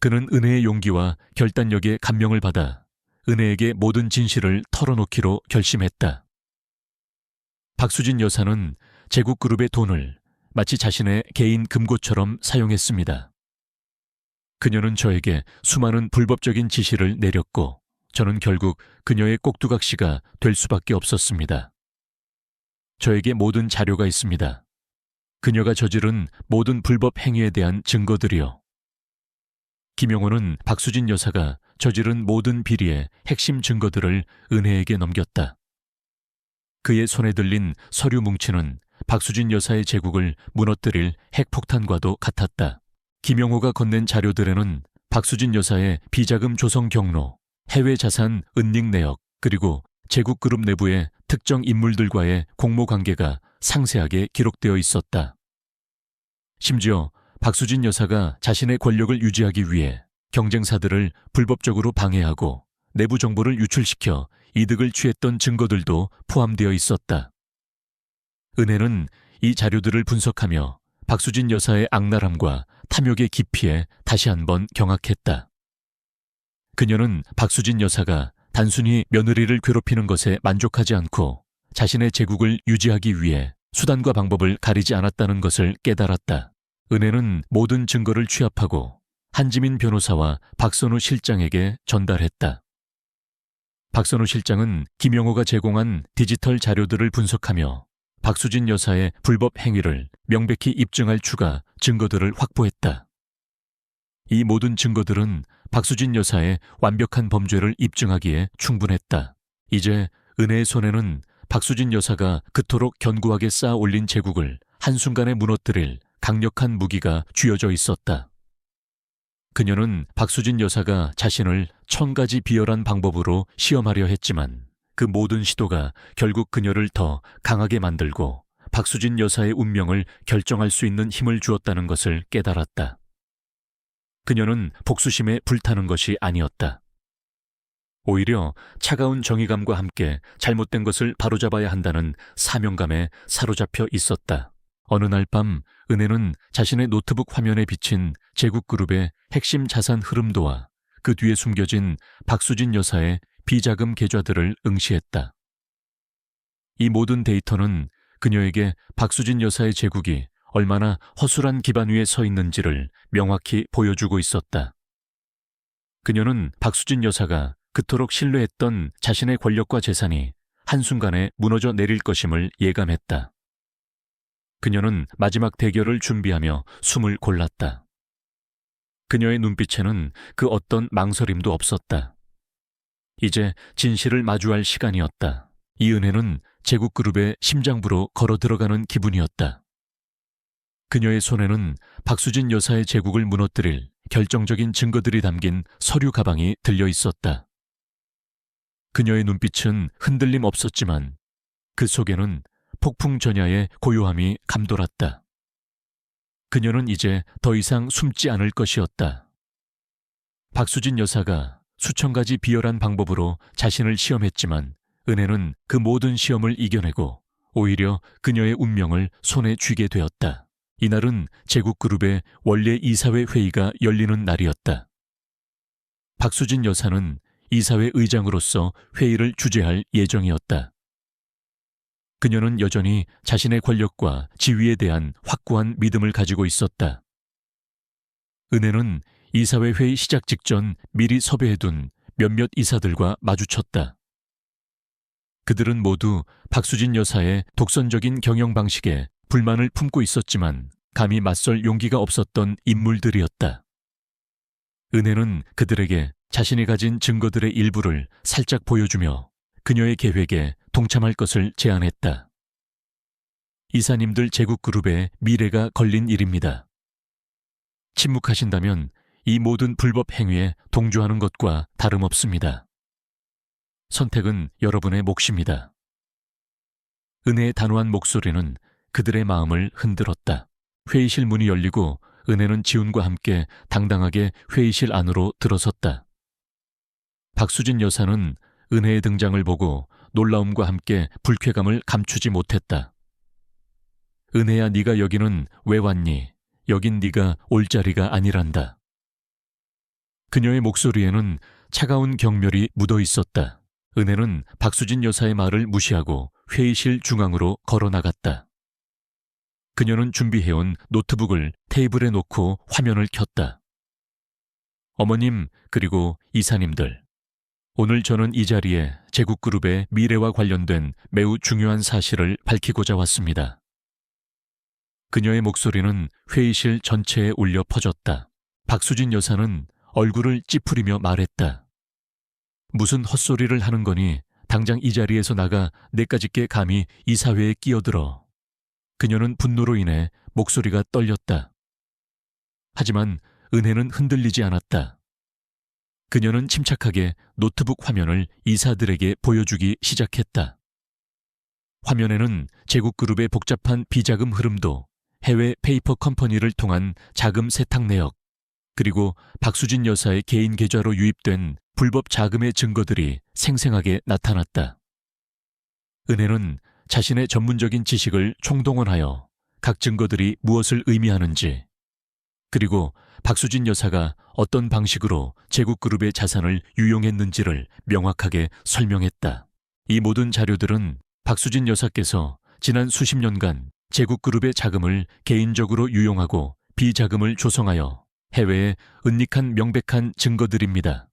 그는 은혜의 용기와 결단력에 감명을 받아 은혜에게 모든 진실을 털어놓기로 결심했다. 박수진 여사는 제국그룹의 돈을 마치 자신의 개인 금고처럼 사용했습니다. 그녀는 저에게 수많은 불법적인 지시를 내렸고 저는 결국 그녀의 꼭두각시가 될 수밖에 없었습니다. 저에게 모든 자료가 있습니다. 그녀가 저지른 모든 불법 행위에 대한 증거들이요. 김용호는 박수진 여사가 저지른 모든 비리의 핵심 증거들을 은혜에게 넘겼다. 그의 손에 들린 서류 뭉치는 박수진 여사의 제국을 무너뜨릴 핵폭탄과도 같았다. 김용호가 건넨 자료들에는 박수진 여사의 비자금 조성 경로, 해외 자산 은닉 내역, 그리고 제국그룹 내부의 특정 인물들과의 공모 관계가 상세하게 기록되어 있었다. 심지어 박수진 여사가 자신의 권력을 유지하기 위해 경쟁사들을 불법적으로 방해하고 내부 정보를 유출시켜 이득을 취했던 증거들도 포함되어 있었다. 은혜는 이 자료들을 분석하며 박수진 여사의 악랄함과 탐욕의 깊이에 다시 한번 경악했다. 그녀는 박수진 여사가 단순히 며느리를 괴롭히는 것에 만족하지 않고 자신의 제국을 유지하기 위해 수단과 방법을 가리지 않았다는 것을 깨달았다. 은혜는 모든 증거를 취합하고 한지민 변호사와 박선우 실장에게 전달했다. 박선우 실장은 김용호가 제공한 디지털 자료들을 분석하며 박수진 여사의 불법 행위를 명백히 입증할 추가 증거들을 확보했다. 이 모든 증거들은 박수진 여사의 완벽한 범죄를 입증하기에 충분했다. 이제 은혜의 손에는 박수진 여사가 그토록 견고하게 쌓아 올린 제국을 한순간에 무너뜨릴 강력한 무기가 쥐어져 있었다. 그녀는 박수진 여사가 자신을 1000가지 비열한 방법으로 시험하려 했지만 그 모든 시도가 결국 그녀를 더 강하게 만들고 박수진 여사의 운명을 결정할 수 있는 힘을 주었다는 것을 깨달았다. 그녀는 복수심에 불타는 것이 아니었다. 오히려 차가운 정의감과 함께 잘못된 것을 바로잡아야 한다는 사명감에 사로잡혀 있었다. 어느 날 밤 은혜는 자신의 노트북 화면에 비친 제국그룹의 핵심 자산 흐름도와 그 뒤에 숨겨진 박수진 여사의 비자금 계좌들을 응시했다. 이 모든 데이터는 그녀에게 박수진 여사의 제국이 얼마나 허술한 기반 위에 서 있는지를 명확히 보여주고 있었다. 그녀는 박수진 여사가 그토록 신뢰했던 자신의 권력과 재산이 한순간에 무너져 내릴 것임을 예감했다. 그녀는 마지막 대결을 준비하며 숨을 골랐다. 그녀의 눈빛에는 그 어떤 망설임도 없었다. 이제 진실을 마주할 시간이었다. 이 은혜는 제국그룹의 심장부로 걸어 들어가는 기분이었다. 그녀의 손에는 박수진 여사의 제국을 무너뜨릴 결정적인 증거들이 담긴 서류 가방이 들려 있었다. 그녀의 눈빛은 흔들림 없었지만 그 속에는 폭풍 전야의 고요함이 감돌았다. 그녀는 이제 더 이상 숨지 않을 것이었다. 박수진 여사가 수천 가지 비열한 방법으로 자신을 시험했지만 은혜는 그 모든 시험을 이겨내고 오히려 그녀의 운명을 손에 쥐게 되었다. 이날은 제국그룹의 원래 이사회 회의가 열리는 날이었다. 박수진 여사는 이사회 의장으로서 회의를 주재할 예정이었다. 그녀는 여전히 자신의 권력과 지위에 대한 확고한 믿음을 가지고 있었다. 은혜는 이사회 회의 시작 직전 미리 섭외해둔 몇몇 이사들과 마주쳤다. 그들은 모두 박수진 여사의 독선적인 경영 방식에 불만을 품고 있었지만 감히 맞설 용기가 없었던 인물들이었다. 은혜는 그들에게 자신이 가진 증거들의 일부를 살짝 보여주며 그녀의 계획에 동참할 것을 제안했다. 이사님들 제국그룹의 미래가 걸린 일입니다. 침묵하신다면 이 모든 불법 행위에 동조하는 것과 다름없습니다. 선택은 여러분의 몫입니다. 은혜의 단호한 목소리는 그들의 마음을 흔들었다. 회의실 문이 열리고 은혜는 지훈과 함께 당당하게 회의실 안으로 들어섰다. 박수진 여사는 은혜의 등장을 보고 놀라움과 함께 불쾌감을 감추지 못했다. 은혜야, 네가 여기는 왜 왔니? 여긴 네가 올 자리가 아니란다. 그녀의 목소리에는 차가운 경멸이 묻어 있었다. 은혜는 박수진 여사의 말을 무시하고 회의실 중앙으로 걸어 나갔다. 그녀는 준비해온 노트북을 테이블에 놓고 화면을 켰다. 어머님, 그리고 이사님들. 오늘 저는 이 자리에 제국그룹의 미래와 관련된 매우 중요한 사실을 밝히고자 왔습니다. 그녀의 목소리는 회의실 전체에 울려 퍼졌다. 박수진 여사는 얼굴을 찌푸리며 말했다. 무슨 헛소리를 하는 거니? 당장 이 자리에서 나가 내까짓게 감히 이 사회에 끼어들어. 그녀는 분노로 인해 목소리가 떨렸다. 하지만 은혜는 흔들리지 않았다. 그녀는 침착하게 노트북 화면을 이사들에게 보여주기 시작했다. 화면에는 제국그룹의 복잡한 비자금 흐름도, 해외 페이퍼 컴퍼니를 통한 자금 세탁 내역, 그리고 박수진 여사의 개인 계좌로 유입된 불법 자금의 증거들이 생생하게 나타났다. 은혜는 자신의 전문적인 지식을 총동원하여 각 증거들이 무엇을 의미하는지, 그리고 박수진 여사가 어떤 방식으로 제국그룹의 자산을 유용했는지를 명확하게 설명했다. 이 모든 자료들은 박수진 여사께서 지난 수십 년간 제국그룹의 자금을 개인적으로 유용하고 비자금을 조성하여 해외에 은닉한 명백한 증거들입니다.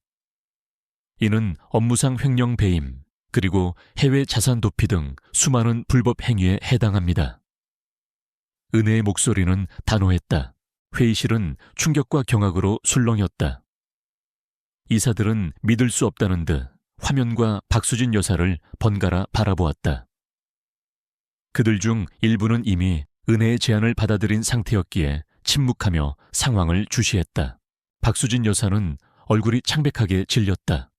이는 업무상 횡령 배임, 그리고 해외 자산 도피 등 수많은 불법 행위에 해당합니다. 은혜의 목소리는 단호했다. 회의실은 충격과 경악으로 술렁였다. 이사들은 믿을 수 없다는 듯 화면과 박수진 여사를 번갈아 바라보았다. 그들 중 일부는 이미 은혜의 제안을 받아들인 상태였기에 침묵하며 상황을 주시했다. 박수진 여사는 얼굴이 창백하게 질렸다.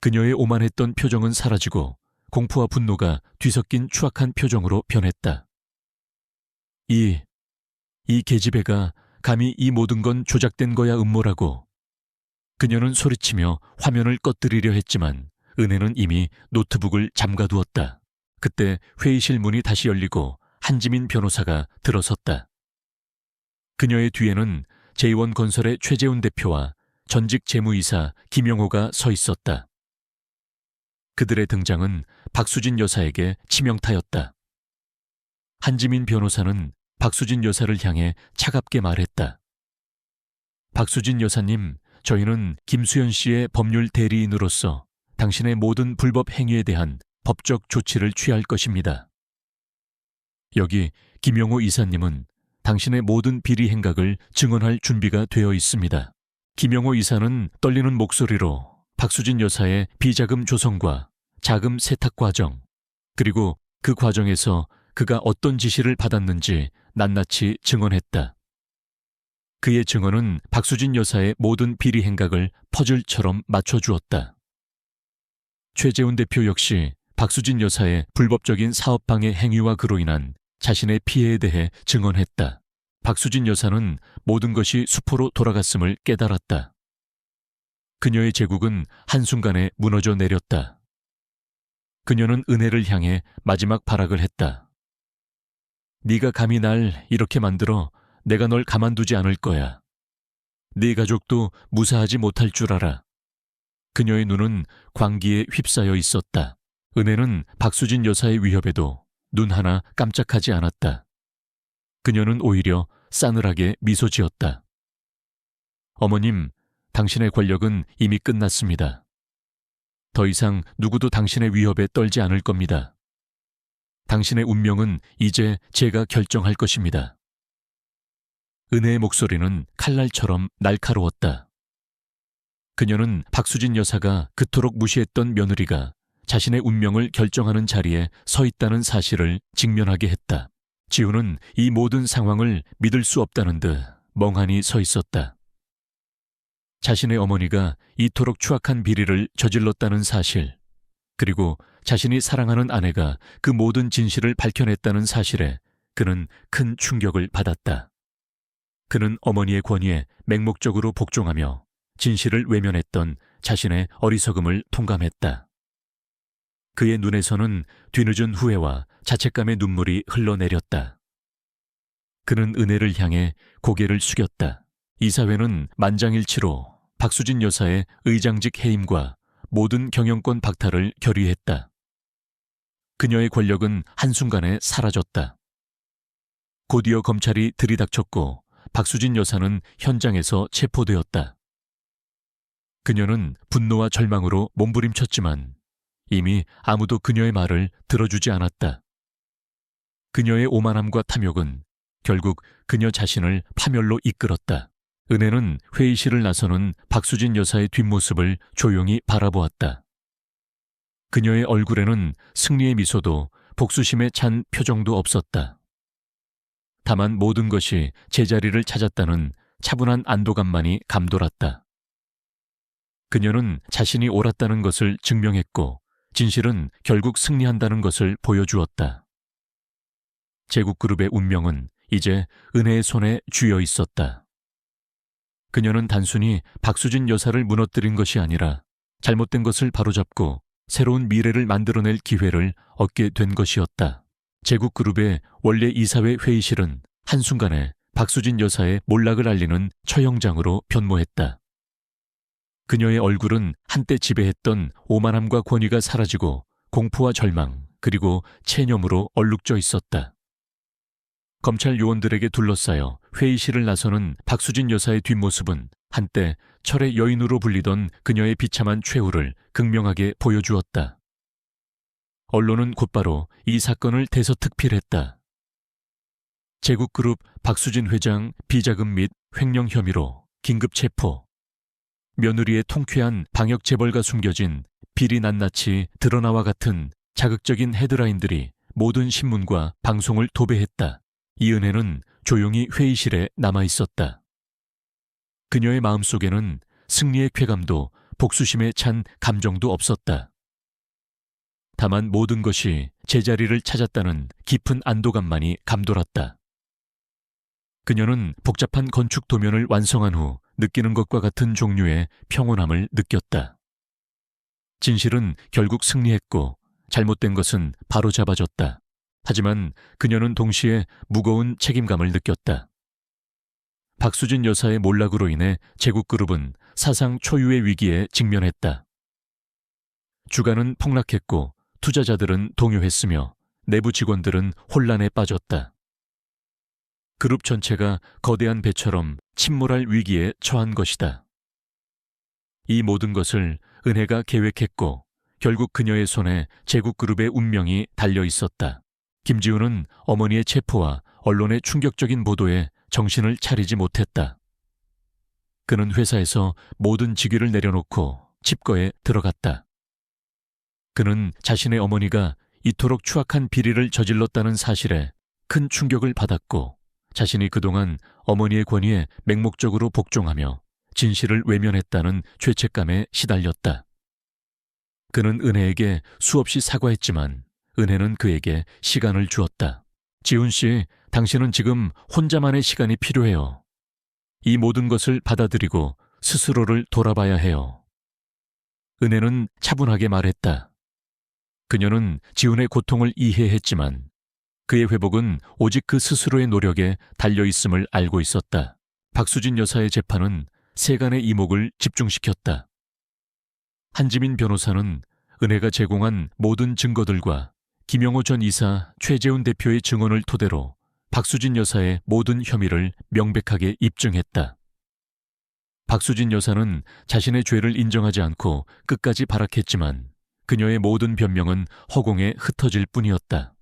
그녀의 오만했던 표정은 사라지고 공포와 분노가 뒤섞인 추악한 표정으로 변했다. 이 계집애가 감히 이 모든 건 조작된 거야 음모라고. 그녀는 소리치며 화면을 꺼뜨리려 했지만 은혜는 이미 노트북을 잠가두었다. 그때 회의실 문이 다시 열리고 한지민 변호사가 들어섰다. 그녀의 뒤에는 제1건설의 최재훈 대표와 전직 재무이사 김영호가 서 있었다. 그들의 등장은 박수진 여사에게 치명타였다. 한지민 변호사는 박수진 여사를 향해 차갑게 말했다. 박수진 여사님, 저희는 김수현 씨의 법률 대리인으로서 당신의 모든 불법 행위에 대한 법적 조치를 취할 것입니다. 여기 김영호 이사님은 당신의 모든 비리 행각을 증언할 준비가 되어 있습니다. 김영호 이사는 떨리는 목소리로 박수진 여사의 비자금 조성과 자금 세탁 과정, 그리고 그 과정에서 그가 어떤 지시를 받았는지 낱낱이 증언했다. 그의 증언은 박수진 여사의 모든 비리 행각을 퍼즐처럼 맞춰주었다. 최재훈 대표 역시 박수진 여사의 불법적인 사업방해 행위와 그로 인한 자신의 피해에 대해 증언했다. 박수진 여사는 모든 것이 수포로 돌아갔음을 깨달았다. 그녀의 제국은 한순간에 무너져 내렸다. 그녀는 은혜를 향해 마지막 발악을 했다. 네가 감히 날 이렇게 만들어 내가 널 가만두지 않을 거야. 네 가족도 무사하지 못할 줄 알아. 그녀의 눈은 광기에 휩싸여 있었다. 은혜는 박수진 여사의 위협에도 눈 하나 깜짝하지 않았다. 그녀는 오히려 싸늘하게 미소 지었다. 어머님, 당신의 권력은 이미 끝났습니다. 더 이상 누구도 당신의 위협에 떨지 않을 겁니다. 당신의 운명은 이제 제가 결정할 것입니다. 은혜의 목소리는 칼날처럼 날카로웠다. 그녀는 박수진 여사가 그토록 무시했던 며느리가 자신의 운명을 결정하는 자리에 서 있다는 사실을 직면하게 했다. 지우는 이 모든 상황을 믿을 수 없다는 듯 멍하니 서 있었다. 자신의 어머니가 이토록 추악한 비리를 저질렀다는 사실, 그리고 자신이 사랑하는 아내가 그 모든 진실을 밝혀냈다는 사실에 그는 큰 충격을 받았다. 그는 어머니의 권위에 맹목적으로 복종하며 진실을 외면했던 자신의 어리석음을 통감했다. 그의 눈에서는 뒤늦은 후회와 자책감의 눈물이 흘러내렸다. 그는 은혜를 향해 고개를 숙였다. 이사회는 만장일치로 박수진 여사의 의장직 해임과 모든 경영권 박탈을 결의했다. 그녀의 권력은 한순간에 사라졌다. 곧이어 검찰이 들이닥쳤고 박수진 여사는 현장에서 체포되었다. 그녀는 분노와 절망으로 몸부림쳤지만 이미 아무도 그녀의 말을 들어주지 않았다. 그녀의 오만함과 탐욕은 결국 그녀 자신을 파멸로 이끌었다. 은혜는 회의실을 나서는 박수진 여사의 뒷모습을 조용히 바라보았다. 그녀의 얼굴에는 승리의 미소도 복수심에 찬 표정도 없었다. 다만 모든 것이 제자리를 찾았다는 차분한 안도감만이 감돌았다. 그녀는 자신이 옳았다는 것을 증명했고 진실은 결국 승리한다는 것을 보여주었다. 제국그룹의 운명은 이제 은혜의 손에 쥐어 있었다. 그녀는 단순히 박수진 여사를 무너뜨린 것이 아니라 잘못된 것을 바로잡고 새로운 미래를 만들어낼 기회를 얻게 된 것이었다. 제국그룹의 원래 이사회 회의실은 한순간에 박수진 여사의 몰락을 알리는 처형장으로 변모했다. 그녀의 얼굴은 한때 지배했던 오만함과 권위가 사라지고 공포와 절망 그리고 체념으로 얼룩져 있었다. 검찰 요원들에게 둘러싸여 회의실을 나서는 박수진 여사의 뒷모습은 한때 철의 여인으로 불리던 그녀의 비참한 최후를 극명하게 보여주었다. 언론은 곧바로 이 사건을 대서특필했다. 제국그룹 박수진 회장 비자금 및 횡령 혐의로 긴급 체포. 며느리의 통쾌한 방역 재벌가 숨겨진 비리 낱낱이 드러나와 같은 자극적인 헤드라인들이 모든 신문과 방송을 도배했다. 이은혜는 조용히 회의실에 남아 있었다. 그녀의 마음속에는 승리의 쾌감도 복수심에 찬 감정도 없었다. 다만 모든 것이 제자리를 찾았다는 깊은 안도감만이 감돌았다. 그녀는 복잡한 건축 도면을 완성한 후 느끼는 것과 같은 종류의 평온함을 느꼈다. 진실은 결국 승리했고 잘못된 것은 바로잡아졌다. 하지만 그녀는 동시에 무거운 책임감을 느꼈다. 박수진 여사의 몰락으로 인해 제국그룹은 사상 초유의 위기에 직면했다. 주가는 폭락했고 투자자들은 동요했으며 내부 직원들은 혼란에 빠졌다. 그룹 전체가 거대한 배처럼 침몰할 위기에 처한 것이다. 이 모든 것을 은혜가 계획했고 결국 그녀의 손에 제국그룹의 운명이 달려 있었다. 김지우는 어머니의 체포와 언론의 충격적인 보도에 정신을 차리지 못했다. 그는 회사에서 모든 직위를 내려놓고 칩거에 들어갔다. 그는 자신의 어머니가 이토록 추악한 비리를 저질렀다는 사실에 큰 충격을 받았고 자신이 그동안 어머니의 권위에 맹목적으로 복종하며 진실을 외면했다는 죄책감에 시달렸다. 그는 은혜에게 수없이 사과했지만 은혜는 그에게 시간을 주었다. 지훈 씨, 당신은 지금 혼자만의 시간이 필요해요. 이 모든 것을 받아들이고 스스로를 돌아봐야 해요. 은혜는 차분하게 말했다. 그녀는 지훈의 고통을 이해했지만 그의 회복은 오직 그 스스로의 노력에 달려있음을 알고 있었다. 박수진 여사의 재판은 세간의 이목을 집중시켰다. 한지민 변호사는 은혜가 제공한 모든 증거들과 김영호 전 이사, 최재훈 대표의 증언을 토대로 박수진 여사의 모든 혐의를 명백하게 입증했다. 박수진 여사는 자신의 죄를 인정하지 않고 끝까지 발악했지만 그녀의 모든 변명은 허공에 흩어질 뿐이었다.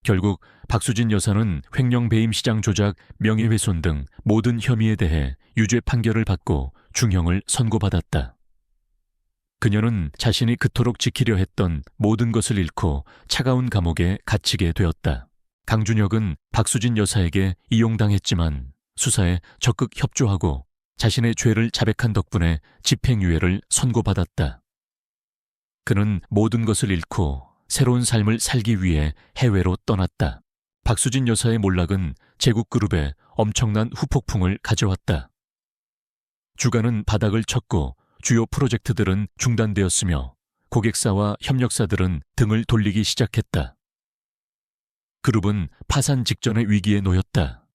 결국 박수진 여사는 횡령 배임 시장 조작, 명예훼손 등 모든 혐의에 대해 유죄 판결을 받고 중형을 선고받았다. 그녀는 자신이 그토록 지키려 했던 모든 것을 잃고 차가운 감옥에 갇히게 되었다. 강준혁은 박수진 여사에게 이용당했지만 수사에 적극 협조하고 자신의 죄를 자백한 덕분에 집행유예를 선고받았다. 그는 모든 것을 잃고 새로운 삶을 살기 위해 해외로 떠났다. 박수진 여사의 몰락은 제국그룹에 엄청난 후폭풍을 가져왔다. 주가는 바닥을 쳤고 주요 프로젝트들은 중단되었으며 고객사와 협력사들은 등을 돌리기 시작했다. 그룹은 파산 직전의 위기에 놓였다.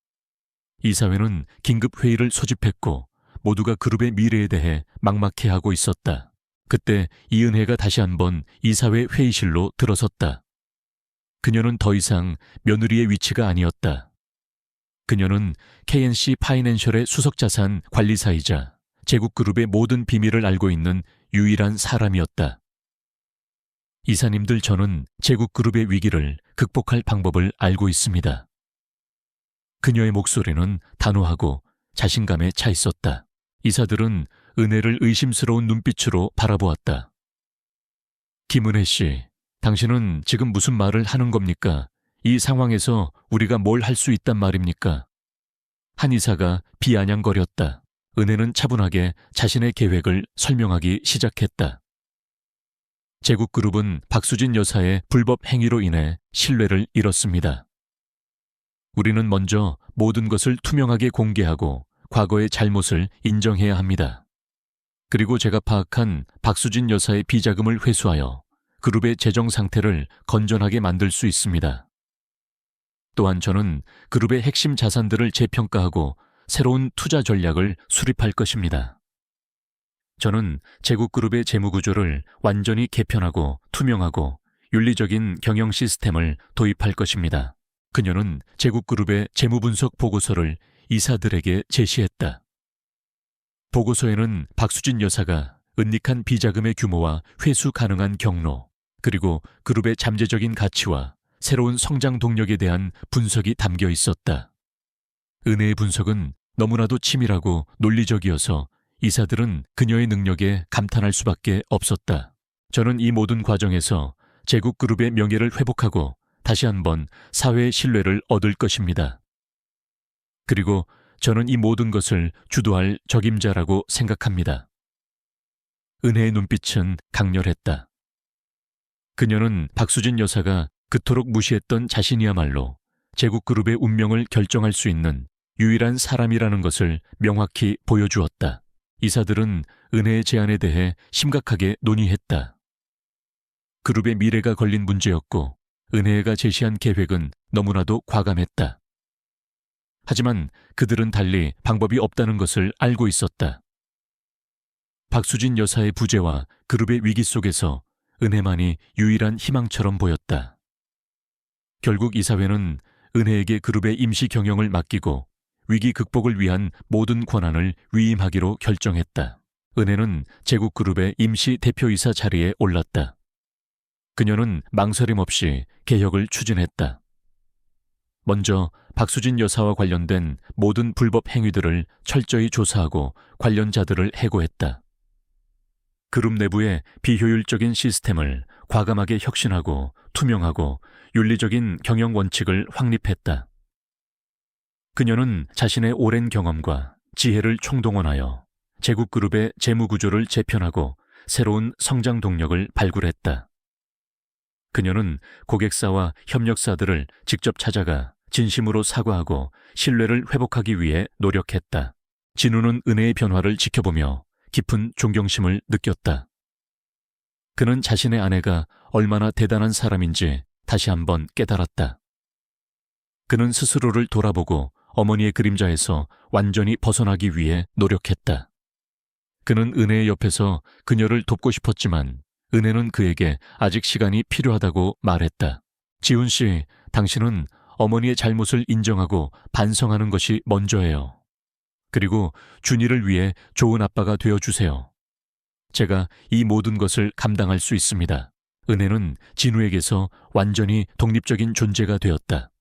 이사회는 긴급 회의를 소집했고 모두가 그룹의 미래에 대해 막막해하고 있었다. 그때 이은혜가 다시 한번 이사회 회의실로 들어섰다. 그녀는 더 이상 며느리의 위치가 아니었다. 그녀는 KNC 파이낸셜의 수석자산 관리사이자 제국그룹의 모든 비밀을 알고 있는 유일한 사람이었다. 이사님들, 저는 제국그룹의 위기를 극복할 방법을 알고 있습니다. 그녀의 목소리는 단호하고 자신감에 차 있었다. 이사들은 은혜를 의심스러운 눈빛으로 바라보았다. 김은혜 씨, 당신은 지금 무슨 말을 하는 겁니까? 이 상황에서 우리가 뭘 할 수 있단 말입니까? 한 이사가 비아냥거렸다. 은혜는 차분하게 자신의 계획을 설명하기 시작했다. 제국그룹은 박수진 여사의 불법 행위로 인해 신뢰를 잃었습니다. 우리는 먼저 모든 것을 투명하게 공개하고 과거의 잘못을 인정해야 합니다. 그리고 제가 파악한 박수진 여사의 비자금을 회수하여 그룹의 재정 상태를 건전하게 만들 수 있습니다. 또한 저는 그룹의 핵심 자산들을 재평가하고 새로운 투자 전략을 수립할 것입니다. 저는 제국그룹의 재무구조를 완전히 개편하고 투명하고 윤리적인 경영 시스템을 도입할 것입니다. 그녀는 제국그룹의 재무분석 보고서를 이사들에게 제시했다. 보고서에는 박수진 여사가 은닉한 비자금의 규모와 회수 가능한 경로, 그리고 그룹의 잠재적인 가치와 새로운 성장 동력에 대한 분석이 담겨 있었다. 은혜의 분석은 너무나도 치밀하고 논리적이어서 이사들은 그녀의 능력에 감탄할 수밖에 없었다. 저는 이 모든 과정에서 제국그룹의 명예를 회복하고 다시 한번 사회의 신뢰를 얻을 것입니다. 그리고 저는 이 모든 것을 주도할 적임자라고 생각합니다. 은혜의 눈빛은 강렬했다. 그녀는 박수진 여사가 그토록 무시했던 자신이야말로 제국그룹의 운명을 결정할 수 있는 유일한 사람이라는 것을 명확히 보여주었다. 이사들은 은혜의 제안에 대해 심각하게 논의했다. 그룹의 미래가 걸린 문제였고 은혜가 제시한 계획은 너무나도 과감했다. 하지만 그들은 달리 방법이 없다는 것을 알고 있었다. 박수진 여사의 부재와 그룹의 위기 속에서 은혜만이 유일한 희망처럼 보였다. 결국 이사회는 은혜에게 그룹의 임시 경영을 맡기고 위기 극복을 위한 모든 권한을 위임하기로 결정했다. 은혜는 제국그룹의 임시 대표이사 자리에 올랐다. 그녀는 망설임 없이 개혁을 추진했다. 먼저 박수진 여사와 관련된 모든 불법 행위들을 철저히 조사하고 관련자들을 해고했다. 그룹 내부의 비효율적인 시스템을 과감하게 혁신하고 투명하고 윤리적인 경영 원칙을 확립했다. 그녀는 자신의 오랜 경험과 지혜를 총동원하여 제국그룹의 재무구조를 재편하고 새로운 성장 동력을 발굴했다. 그녀는 고객사와 협력사들을 직접 찾아가 진심으로 사과하고 신뢰를 회복하기 위해 노력했다. 진우는 은혜의 변화를 지켜보며 깊은 존경심을 느꼈다. 그는 자신의 아내가 얼마나 대단한 사람인지 다시 한번 깨달았다. 그는 스스로를 돌아보고 어머니의 그림자에서 완전히 벗어나기 위해 노력했다. 그는 은혜의 옆에서 그녀를 돕고 싶었지만 은혜는 그에게 아직 시간이 필요하다고 말했다. 지훈 씨, 당신은 어머니의 잘못을 인정하고 반성하는 것이 먼저예요. 그리고 준이를 위해 좋은 아빠가 되어주세요. 제가 이 모든 것을 감당할 수 있습니다. 은혜는 진우에게서 완전히 독립적인 존재가 되었다.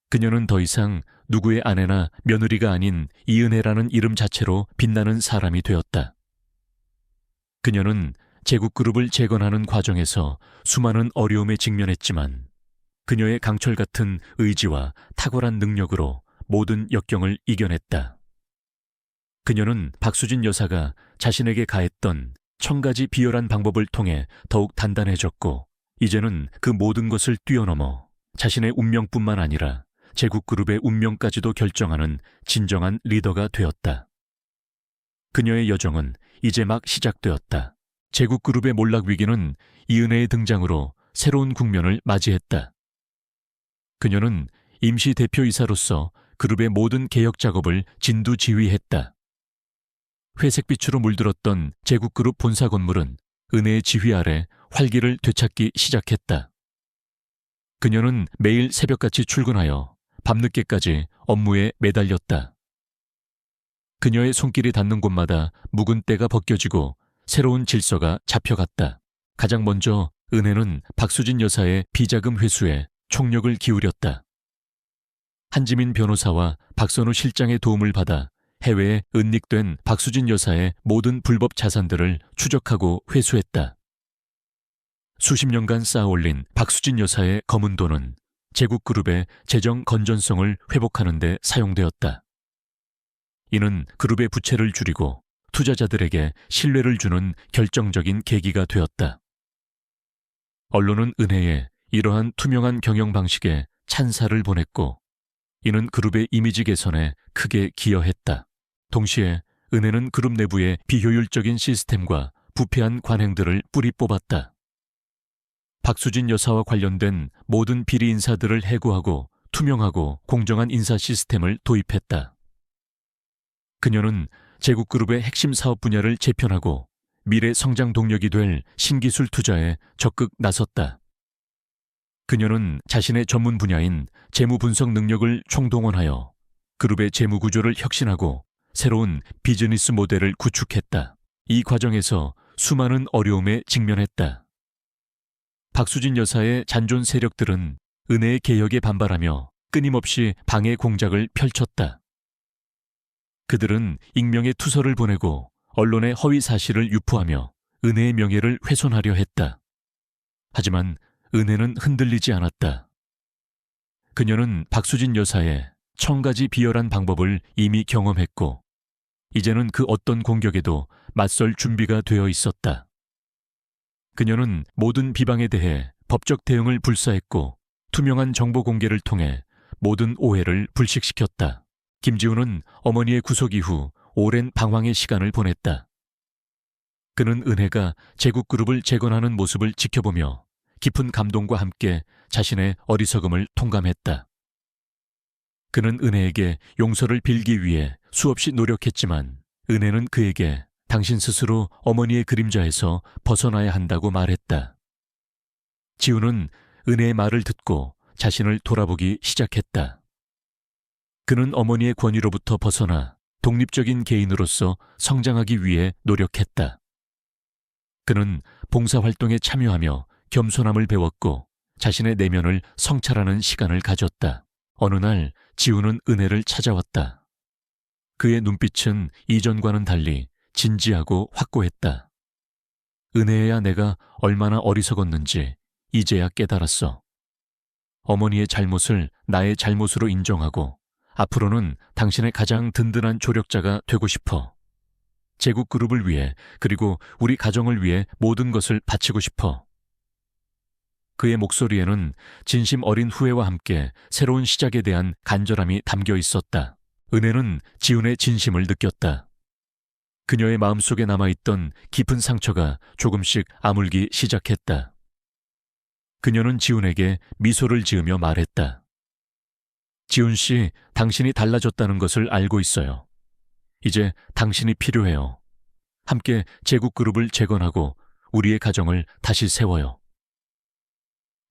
그녀는 더 이상 누구의 아내나 며느리가 아닌 이은혜라는 이름 자체로 빛나는 사람이 되었다. 그녀는 제국그룹을 재건하는 과정에서 수많은 어려움에 직면했지만 그녀의 강철 같은 의지와 탁월한 능력으로 모든 역경을 이겨냈다. 그녀는 박수진 여사가 자신에게 가했던 1000가지 비열한 방법을 통해 더욱 단단해졌고 이제는 그 모든 것을 뛰어넘어 자신의 운명뿐만 아니라 제국그룹의 운명까지도 결정하는 진정한 리더가 되었다. 그녀의 여정은 이제 막 시작되었다. 제국그룹의 몰락 위기는 이은혜의 등장으로 새로운 국면을 맞이했다. 그녀는 임시 대표이사로서 그룹의 모든 개혁 작업을 진두지휘했다. 회색빛으로 물들었던 제국그룹 본사 건물은 은혜의 지휘 아래 활기를 되찾기 시작했다. 그녀는 매일 새벽같이 출근하여 밤늦게까지 업무에 매달렸다. 그녀의 손길이 닿는 곳마다 묵은 때가 벗겨지고 새로운 질서가 잡혀갔다. 가장 먼저 은혜는 박수진 여사의 비자금 회수에 총력을 기울였다. 한지민 변호사와 박선우 실장의 도움을 받아 해외에 은닉된 박수진 여사의 모든 불법 자산들을 추적하고 회수했다. 수십 년간 쌓아올린 박수진 여사의 검은 돈은 제국그룹의 재정 건전성을 회복하는 데 사용되었다. 이는 그룹의 부채를 줄이고 투자자들에게 신뢰를 주는 결정적인 계기가 되었다. 언론은 은혜의 이러한 투명한 경영 방식에 찬사를 보냈고 이는 그룹의 이미지 개선에 크게 기여했다. 동시에 은혜는 그룹 내부의 비효율적인 시스템과 부패한 관행들을 뿌리 뽑았다. 박수진 여사와 관련된 모든 비리 인사들을 해고하고 투명하고 공정한 인사 시스템을 도입했다. 그녀는 제국그룹의 핵심 사업 분야를 재편하고 미래 성장 동력이 될 신기술 투자에 적극 나섰다. 그녀는 자신의 전문 분야인 재무 분석 능력을 총동원하여 그룹의 재무 구조를 혁신하고 새로운 비즈니스 모델을 구축했다. 이 과정에서 수많은 어려움에 직면했다. 박수진 여사의 잔존 세력들은 은혜의 개혁에 반발하며 끊임없이 방해 공작을 펼쳤다. 그들은 익명의 투서를 보내고 언론에 허위 사실을 유포하며 은혜의 명예를 훼손하려 했다. 하지만 은혜는 흔들리지 않았다. 그녀는 박수진 여사의 1000가지 비열한 방법을 이미 경험했고 이제는 그 어떤 공격에도 맞설 준비가 되어 있었다. 그녀는 모든 비방에 대해 법적 대응을 불사했고 투명한 정보 공개를 통해 모든 오해를 불식시켰다. 김지우는 어머니의 구속 이후 오랜 방황의 시간을 보냈다. 그는 은혜가 제국그룹을 재건하는 모습을 지켜보며 깊은 감동과 함께 자신의 어리석음을 통감했다. 그는 은혜에게 용서를 빌기 위해 수없이 노력했지만 은혜는 그에게 당신 스스로 어머니의 그림자에서 벗어나야 한다고 말했다. 지우는 은혜의 말을 듣고 자신을 돌아보기 시작했다. 그는 어머니의 권위로부터 벗어나 독립적인 개인으로서 성장하기 위해 노력했다. 그는 봉사활동에 참여하며 겸손함을 배웠고 자신의 내면을 성찰하는 시간을 가졌다. 어느 날 지우는 은혜를 찾아왔다. 그의 눈빛은 이전과는 달리 진지하고 확고했다. 은혜야, 내가 얼마나 어리석었는지 이제야 깨달았어. 어머니의 잘못을 나의 잘못으로 인정하고 앞으로는 당신의 가장 든든한 조력자가 되고 싶어. 제국그룹을 위해 그리고 우리 가정을 위해 모든 것을 바치고 싶어. 그의 목소리에는 진심 어린 후회와 함께 새로운 시작에 대한 간절함이 담겨 있었다. 은혜는 지훈의 진심을 느꼈다. 그녀의 마음속에 남아있던 깊은 상처가 조금씩 아물기 시작했다. 그녀는 지훈에게 미소를 지으며 말했다. 지훈 씨, 당신이 달라졌다는 것을 알고 있어요. 이제 당신이 필요해요. 함께 제국그룹을 재건하고 우리의 가정을 다시 세워요.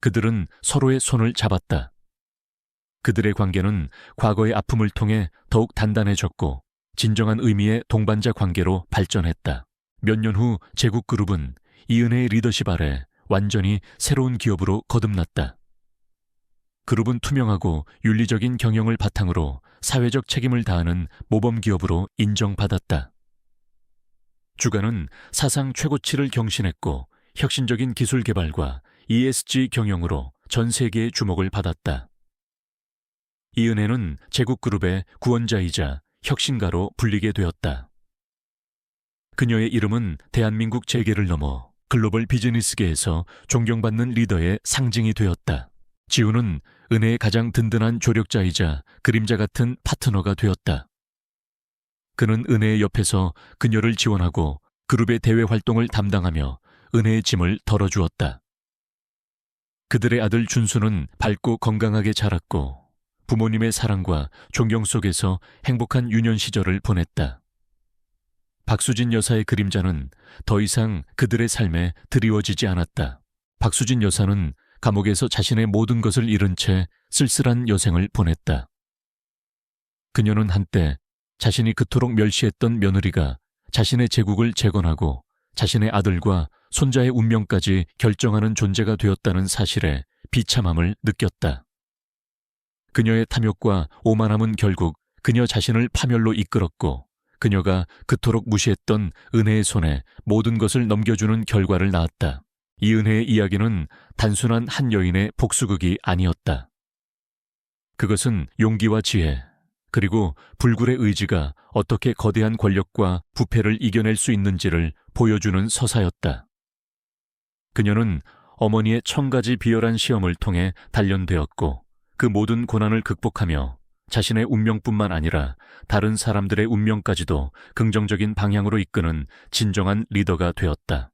그들은 서로의 손을 잡았다. 그들의 관계는 과거의 아픔을 통해 더욱 단단해졌고 진정한 의미의 동반자 관계로 발전했다. 몇 년 후 제국그룹은 이은혜의 리더십 아래 완전히 새로운 기업으로 거듭났다. 그룹은 투명하고 윤리적인 경영을 바탕으로 사회적 책임을 다하는 모범기업으로 인정받았다. 주가는 사상 최고치를 경신했고 혁신적인 기술 개발과 ESG 경영으로 전 세계의 주목을 받았다. 이은혜는 제국그룹의 구원자이자 혁신가로 불리게 되었다. 그녀의 이름은 대한민국 재계를 넘어 글로벌 비즈니스계에서 존경받는 리더의 상징이 되었다. 지우는 은혜의 가장 든든한 조력자이자 그림자 같은 파트너가 되었다. 그는 은혜의 옆에서 그녀를 지원하고 그룹의 대외 활동을 담당하며 은혜의 짐을 덜어주었다. 그들의 아들 준수는 밝고 건강하게 자랐고 부모님의 사랑과 존경 속에서 행복한 유년 시절을 보냈다. 박수진 여사의 그림자는 더 이상 그들의 삶에 드리워지지 않았다. 박수진 여사는 감옥에서 자신의 모든 것을 잃은 채 쓸쓸한 여생을 보냈다. 그녀는 한때 자신이 그토록 멸시했던 며느리가 자신의 제국을 재건하고 자신의 아들과 손자의 운명까지 결정하는 존재가 되었다는 사실에 비참함을 느꼈다. 그녀의 탐욕과 오만함은 결국 그녀 자신을 파멸로 이끌었고 그녀가 그토록 무시했던 은혜의 손에 모든 것을 넘겨주는 결과를 낳았다. 이 은혜의 이야기는 단순한 한 여인의 복수극이 아니었다. 그것은 용기와 지혜, 그리고 불굴의 의지가 어떻게 거대한 권력과 부패를 이겨낼 수 있는지를 보여주는 서사였다. 그녀는 어머니의 1000가지 비열한 시험을 통해 단련되었고 그 모든 고난을 극복하며 자신의 운명뿐만 아니라 다른 사람들의 운명까지도 긍정적인 방향으로 이끄는 진정한 리더가 되었다.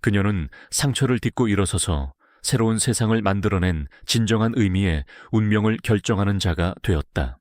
그녀는 상처를 딛고 일어서서 새로운 세상을 만들어낸 진정한 의미의 운명을 결정하는 자가 되었다.